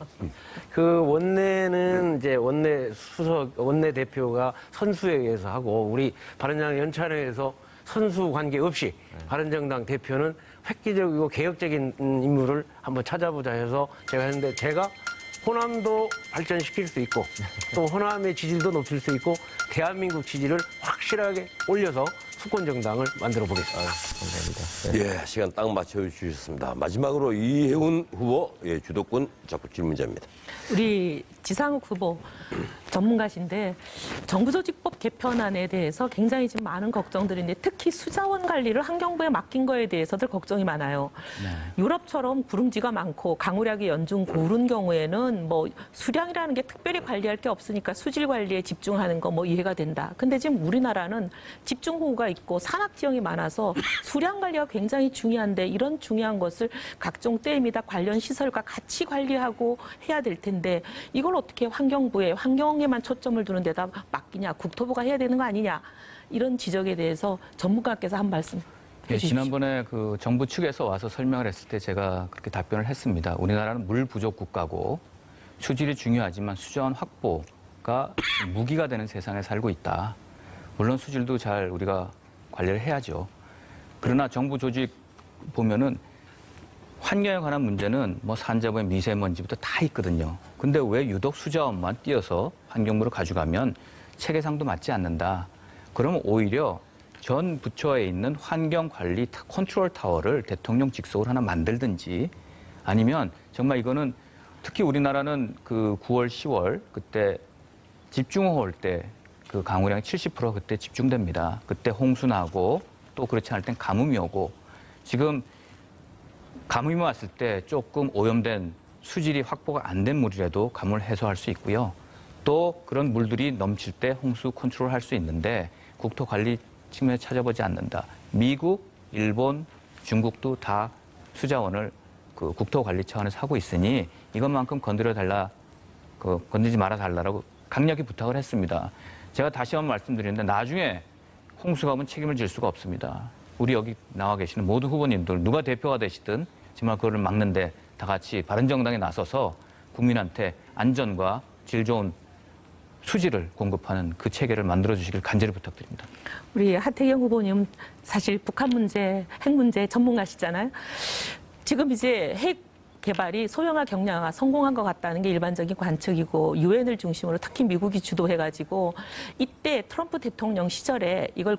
그 원내는 이제 원내 대표가 선수에 의해서 하고 우리 바른정당 연찬회에서 선수 관계 없이 바른정당 대표는 획기적이고 개혁적인 인물을 한번 찾아보자 해서 제가 했는데 제가 호남도 발전시킬 수 있고 또 호남의 지지도 높일 수 있고 대한민국 지지를 확실하게 올려서 수권정당을 만들어 보겠습니다. 감사합니다. 예, 시간 딱 맞춰주셨습니다. 마지막으로 이혜훈 후보 주도권 적극 질문자입니다. 우리 지상욱 후보 전문가신데 정부조직법 개편안에 대해서 굉장히 지금 많은 걱정들이 있는데 특히 수자원 관리를 환경부에 맡긴 거에 대해서들 걱정이 많아요. 유럽처럼 구름지가 많고 강우량이 연중 고른 경우에는 뭐 수량이라는 게 특별히 관리할 게 없으니까 수질 관리에 집중하는 거 뭐 이해가 된다. 근데 지금 우리나라는 집중호우가 있고 산악 지형이 많아서 수량 관리가 굉장히 중요한데 이런 중요한 것을 각종 댐이다 관련 시설과 같이 관리하고 해야 될 텐데 이걸 어떻게 환경부에 환경에만 초점을 두는 데다 맡기냐, 국토부가 해야 되는 거 아니냐 이런 지적에 대해서 전문가께서 한 말씀 해주십시오. 지난번에 그 정부 측에서 와서 설명을 했을 때 제가 그렇게 답변을 했습니다. 우리나라는 물 부족 국가고 수질이 중요하지만 수자원 확보가 무기가 되는 세상에 살고 있다. 물론 수질도 잘 우리가 관리를 해야죠. 그러나 정부 조직 보면은 환경에 관한 문제는 뭐 산자부의 미세먼지부터 다 있거든요. 근데 왜 유독 수자원만 띄어서 환경부로 가져가면 체계상도 맞지 않는다. 그러면 오히려 전 부처에 있는 환경관리 컨트롤 타워를 대통령 직속으로 하나 만들든지 아니면 정말 이거는 특히 우리나라는 그 9월, 10월 그때 집중호우 올 때 그 강우량이 70% 그때 집중됩니다. 그때 홍수 나고 또 그렇지 않을 땐 가뭄이 오고 지금 가뭄이 왔을 때 조금 오염된 수질이 확보가 안 된 물이라도 가뭄을 해소할 수 있고요. 또 그런 물들이 넘칠 때 홍수 컨트롤할 수 있는데 국토관리 측면에 찾아보지 않는다. 미국, 일본, 중국도 다 수자원을 그 국토관리 차원에서 하고 있으니 이것만큼 건드리지 말아 달라고 강력히 부탁을 했습니다. 제가 다시 한번 말씀드리는데 나중에 홍수가 오면 책임을 질 수가 없습니다. 우리 여기 나와 계시는 모든 후보님들 누가 대표가 되시든 정말 그거를 막는데 다 같이 바른정당에 나서서 국민한테 안전과 질 좋은 수지를 공급하는 그 체계를 만들어주시길 간절히 부탁드립니다. 우리 하태경 후보님 사실 북한 문제, 핵 문제 전문가시잖아요. 지금 이제 핵 개발이 소형화 경량화 성공한 것 같다는 게 일반적인 관측이고 유엔을 중심으로 특히 미국이 주도해가지고 이때 트럼프 대통령 시절에 이걸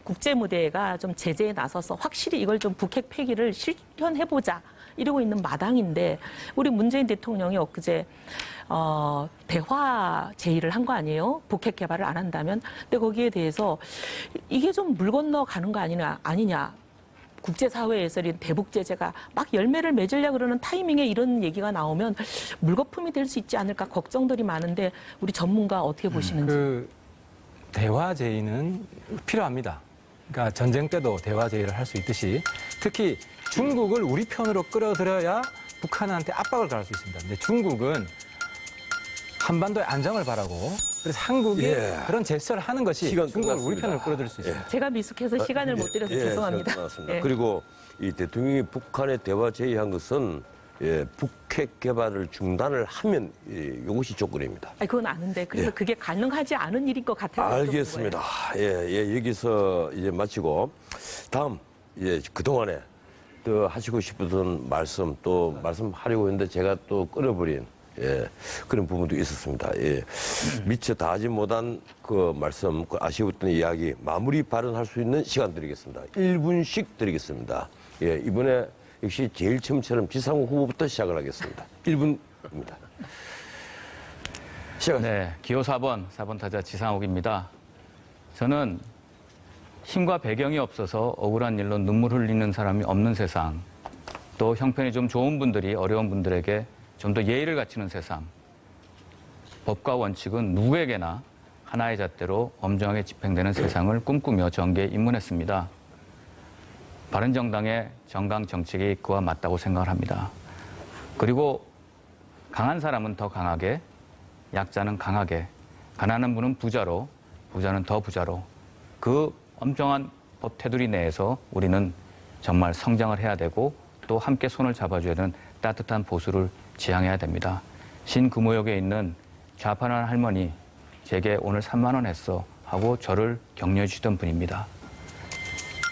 국제 무대가 좀 제재에 나서서 확실히 이걸 좀 북핵 폐기를 실현해보자 이러고 있는 마당인데 우리 문재인 대통령이 엊그제 대화 제의를 한 거 아니에요? 북핵 개발을 안 한다면. 근데 거기에 대해서 이게 좀 물 건너가는 거 아니냐. 국제사회에서 이런 대북 제재가 막 열매를 맺으려고 그러는 타이밍에 이런 얘기가 나오면 물거품이 될 수 있지 않을까 걱정들이 많은데 우리 전문가 어떻게 보시는지. 그 대화 제의는 필요합니다. 그러니까 전쟁 때도 대화 제의를 할 수 있듯이 특히 중국을 우리 편으로 끌어들여야 북한한테 압박을 가할 수 있습니다. 근데 중국은 한반도의 안정을 바라고 그래서 한국이 그런 제스처를 하는 것이 중국을 우리 편으로 끌어들일 수 있습니다. 제가 미숙해서 시간을 못 드려서 죄송합니다. 그리고 이 대통령이 북한에 대화 제의한 것은 북핵 개발을 중단을 하면 이것이 조건입니다. 아니, 그건 아는데 그래서 그게 가능하지 않은 일인 것 같아서. 알겠습니다. 여기서 이제 마치고 다음 그동안에 더 하시고 싶었던 말씀 또 말씀하려고 했는데 제가 또 끊어버린 그런 부분도 있었습니다. 미처 다 하지 못한 그 말씀, 그 아쉬웠던 이야기 마무리 발언할 수 있는 시간 드리겠습니다. 1분씩 드리겠습니다. 이번에 역시 제일 처음처럼 지상욱 후보부터 시작을 하겠습니다. 1분입니다. 네, 기호 4번 타자 지상욱입니다. 저는 힘과 배경이 없어서 억울한 일로 눈물 흘리는 사람이 없는 세상, 또 형편이 좀 좋은 분들이 어려운 분들에게 좀 더 예의를 갖추는 세상, 법과 원칙은 누구에게나 하나의 잣대로 엄정하게 집행되는 세상을 꿈꾸며 정계에 입문했습니다. 바른정당의 정강 정책이 그와 맞다고 생각을 합니다. 그리고 강한 사람은 더 강하게, 약자는 강하게, 가난한 분은 부자로, 부자는 더 부자로, 그 엄정한 법 테두리 내에서 우리는 정말 성장을 해야 되고 또 함께 손을 잡아줘야 되는 따뜻한 보수를 지향해야 됩니다. 신금호역에 있는 좌판한 할머니, 제게 오늘 3만 원 했어 하고 저를 격려해 주시던 분입니다.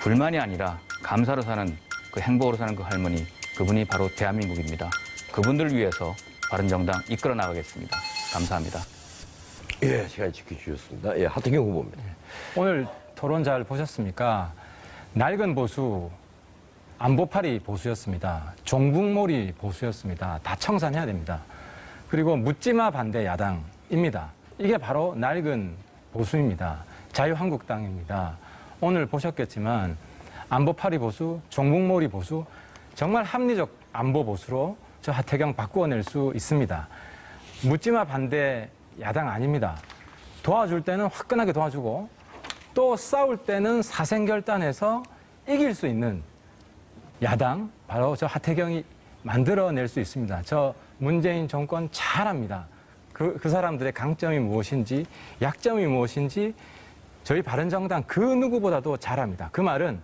불만이 아니라 감사로 사는, 그 행복으로 사는 그 할머니, 그분이 바로 대한민국입니다. 그분들을 위해서 바른정당 이끌어 나가겠습니다. 감사합니다. 시간 지켜주셨습니다. 하태경 후보입니다. 오늘 토론 잘 보셨습니까? 낡은 보수, 안보파리 보수였습니다. 종북몰이 보수였습니다. 다 청산해야 됩니다. 그리고 묻지마 반대 야당입니다. 이게 바로 낡은 보수입니다. 자유한국당입니다. 오늘 보셨겠지만 안보파리 보수, 종북몰이 보수, 정말 합리적 안보 보수로 저 하태경 바꾸어낼 수 있습니다. 묻지마 반대 야당 아닙니다. 도와줄 때는 화끈하게 도와주고 또 싸울 때는 사생결단해서 이길 수 있는 야당, 바로 저 하태경이 만들어낼 수 있습니다. 저 문재인 정권 잘합니다. 그 사람들의 강점이 무엇인지, 약점이 무엇인지 저희 바른정당 그 누구보다도 잘합니다. 그 말은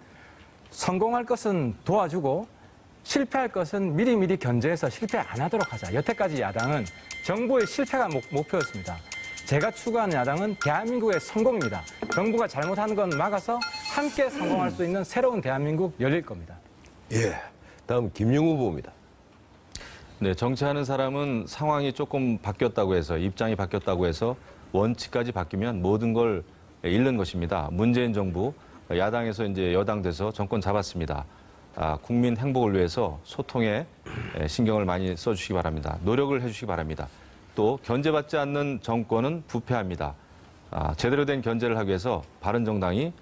성공할 것은 도와주고 실패할 것은 미리미리 견제해서 실패 안 하도록 하자. 여태까지 야당은 정부의 실패가 목표였습니다. 제가 추구하는 야당은 대한민국의 성공입니다. 정부가 잘못하는 건 막아서 함께 성공할 수 있는 새로운 대한민국 열릴 겁니다. 다음 김영우 후보입니다. 네, 정치하는 사람은 상황이 조금 바뀌었다고 해서, 입장이 바뀌었다고 해서 원칙까지 바뀌면 모든 걸 잃는 것입니다. 문재인 정부, 야당에서 이제 여당 돼서 정권 잡았습니다. 국민 행복을 위해서 소통에 신경을 많이 써주시기 바랍니다. 노력을 해주시기 바랍니다. 또 견제받지 않는 정권은 부패합니다. 제대로 된 견제를 하기 위해서 바른정당이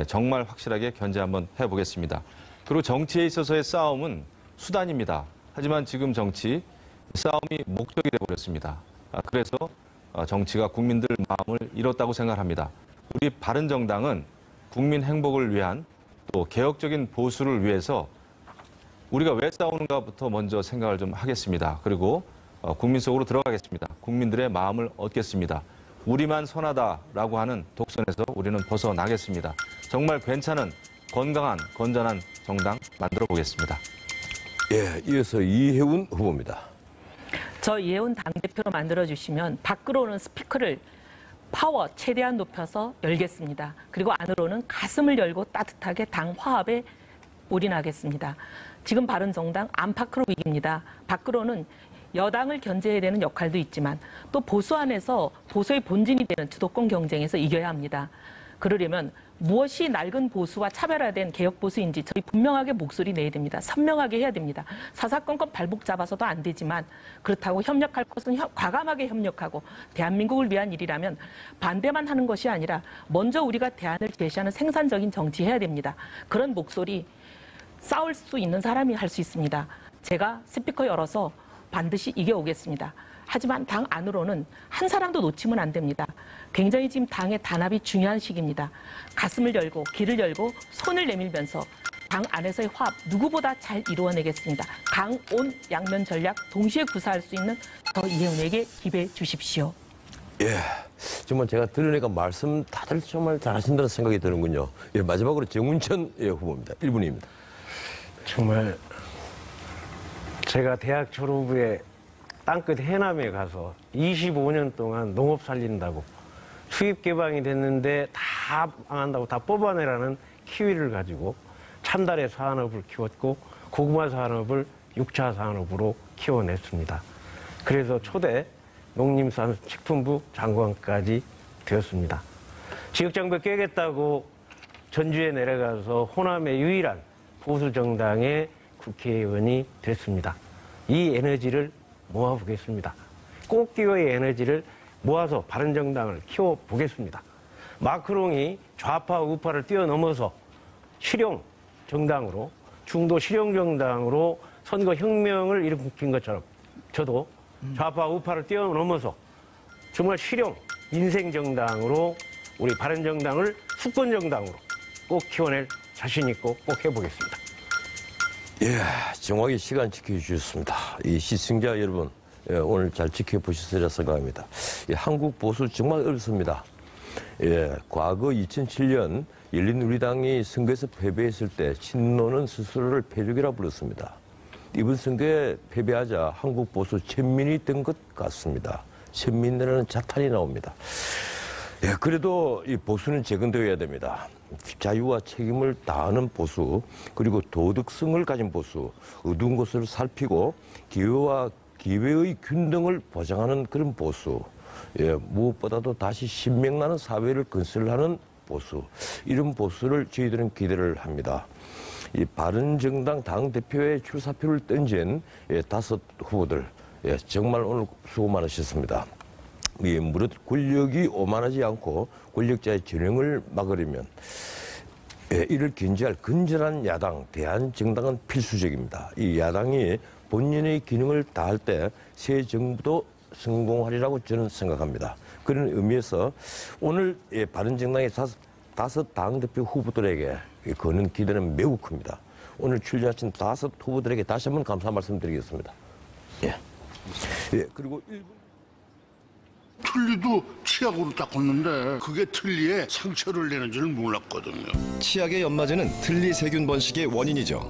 정말 확실하게 견제 한번 해보겠습니다. 그리고 정치에 있어서의 싸움은 수단입니다. 하지만 지금 정치, 싸움이 목적이 되어버렸습니다. 그래서 정치가 국민들 마음을 잃었다고 생각합니다. 우리 바른정당은 국민 행복을 위한 또 개혁적인 보수를 위해서 우리가 왜 싸우는가부터 먼저 생각을 좀 하겠습니다. 그리고 국민 속으로 들어가겠습니다. 국민들의 마음을 얻겠습니다. 우리만 선하다라고 하는 독선에서 우리는 벗어나겠습니다. 정말 괜찮은 건강한 건전한 정당 만들어 보겠습니다. 이어서 이혜훈 후보입니다. 저 이혜훈 당대표로 만들어주시면 밖으로는 스피커를 파워 최대한 높여서 열겠습니다. 그리고 안으로는 가슴을 열고 따뜻하게 당 화합에 올인하겠습니다. 지금 바른정당 안팎으로 위기입니다. 밖으로는 여당을 견제해야 되는 역할도 있지만 또 보수 안에서 보수의 본진이 되는 주도권 경쟁에서 이겨야 합니다. 그러려면 무엇이 낡은 보수와 차별화된 개혁 보수인지 저희 분명하게 목소리 내야 됩니다. 선명하게 해야 됩니다. 사사건건 발목 잡아서도 안 되지만 그렇다고 협력할 것은 과감하게 협력하고 대한민국을 위한 일이라면 반대만 하는 것이 아니라 먼저 우리가 대안을 제시하는 생산적인 정치해야 됩니다. 그런 목소리 싸울 수 있는 사람이 할 수 있습니다. 제가 스피커 열어서 반드시 이겨오겠습니다. 하지만 당 안으로는 한 사람도 놓치면 안 됩니다. 굉장히 지금 당의 단합이 중요한 시기입니다. 가슴을 열고 귀를 열고 손을 내밀면서 당 안에서의 화합 누구보다 잘 이루어내겠습니다. 강, 온, 양면 전략 동시에 구사할 수 있는 저 이혜훈에게 기회해 주십시오. 정말 제가 들으니까 말씀 다들 정말 잘하신다는 생각이 드는군요. 마지막으로 정운천 후보입니다. 1분입니다. 정말 제가 대학 졸업 후에 땅끝 해남에 가서 25년 동안 농업 살린다고 수입 개방이 됐는데 다 망한다고 다 뽑아내라는 키위를 가지고 참다래 산업을 키웠고 고구마 산업을 6차 산업으로 키워냈습니다. 그래서 초대 농림산식품부 장관까지 되었습니다. 지역장벽 깨겠다고 전주에 내려가서 호남의 유일한 보수 정당의 국회의원이 됐습니다. 이 에너지를 모아보겠습니다. 꽃기호의 에너지를 모아서 바른정당을 키워보겠습니다. 마크롱이 좌파 우파를 뛰어넘어서 실용 정당으로 중도 실용 정당으로 선거 혁명을 일으킨 것처럼 저도 좌파 우파를 뛰어넘어서 정말 실용 인생 정당으로 우리 바른정당을 수권 정당으로 꼭 키워낼 자신 있고 꼭 해보겠습니다. 예, 정확히 시간 지켜주셨습니다. 이 시청자 여러분, 예, 오늘 잘 지켜보셨으리라 생각합니다. 예, 한국 보수 정말 어렵습니다. 예, 과거 2007년 열린우리당이 선거에서 패배했을 때 친노는 스스로를 패족이라 불렀습니다. 이번 선거에 패배하자 한국 보수 천민이 된 것 같습니다. 천민이라는 자탄이 나옵니다. 예, 그래도 이 보수는 재건되어야 됩니다. 자유와 책임을 다하는 보수, 그리고 도덕성을 가진 보수, 어두운 것을 살피고 기회와 기회의 균등을 보장하는 그런 보수, 예, 무엇보다도 다시 신명나는 사회를 건설하는 보수, 이런 보수를 저희들은 기대를 합니다. 이 바른정당 당대표의 출사표를 던진 예, 5 후보들, 예, 정말 오늘 수고 많으셨습니다. 이 무릇 권력이 오만하지 않고 권력자의 전횡을 막으려면 예, 이를 견제할 건전한 야당, 대한정당은 필수적입니다. 이 야당이 본연의 기능을 다할 때 새 정부도 성공하리라고 저는 생각합니다. 그런 의미에서 오늘 예, 바른정당의 5 당대표 후보들에게 거는 기대는 매우 큽니다. 오늘 출연하신 5 후보들에게 다시 한번 감사 말씀드리겠습니다. 예. 예, 그리고 틀니도 치약으로 닦았는데 그게 틀니에 상처를 내는 줄 몰랐거든요. 치약의 연마제는 틀니 세균 번식의 원인이죠.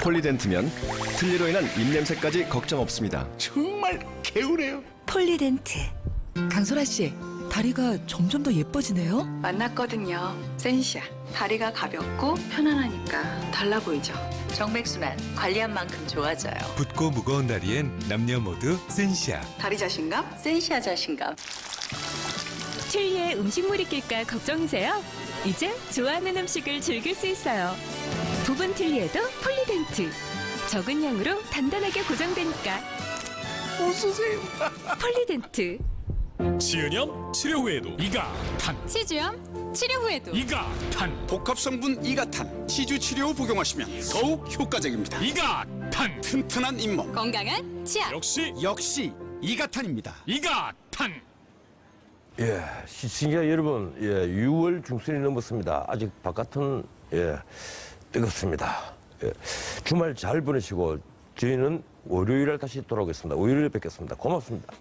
폴리덴트면 틀니로 인한 입냄새까지 걱정 없습니다. 정말 개운해요. 폴리덴트. 강소라 씨, 다리가 점점 더 예뻐지네요. 만났거든요. 센시아. 다리가 가볍고 편안하니까 달라 보이죠. 정맥순환 관리한 만큼 좋아져요. 붓고 무거운 다리엔 남녀 모두 센시아. 다리 자신감, 센시아 자신감. 틀니에 음식물이 낄까 걱정이세요? 이제 좋아하는 음식을 즐길 수 있어요. 부분 틀니에도 폴리덴트. 적은 양으로 단단하게 고정되니까. 웃으세요. 폴리덴트. 치은염 치료 후에도 이가탄. 치주염 치료 후에도 이가탄. 복합 성분 이가탄. 치주 치료 후 복용하시면 더욱 효과적입니다. 이가탄. 튼튼한 잇몸. 건강한 치아. 역시 이가탄입니다. 이가탄. 예, 시청자 여러분, 예, 6월 중순이 넘었습니다. 아직 바깥은 예, 뜨겁습니다. 예, 주말 잘 보내시고 저희는 월요일에 다시 돌아오겠습니다. 월요일에 뵙겠습니다. 고맙습니다.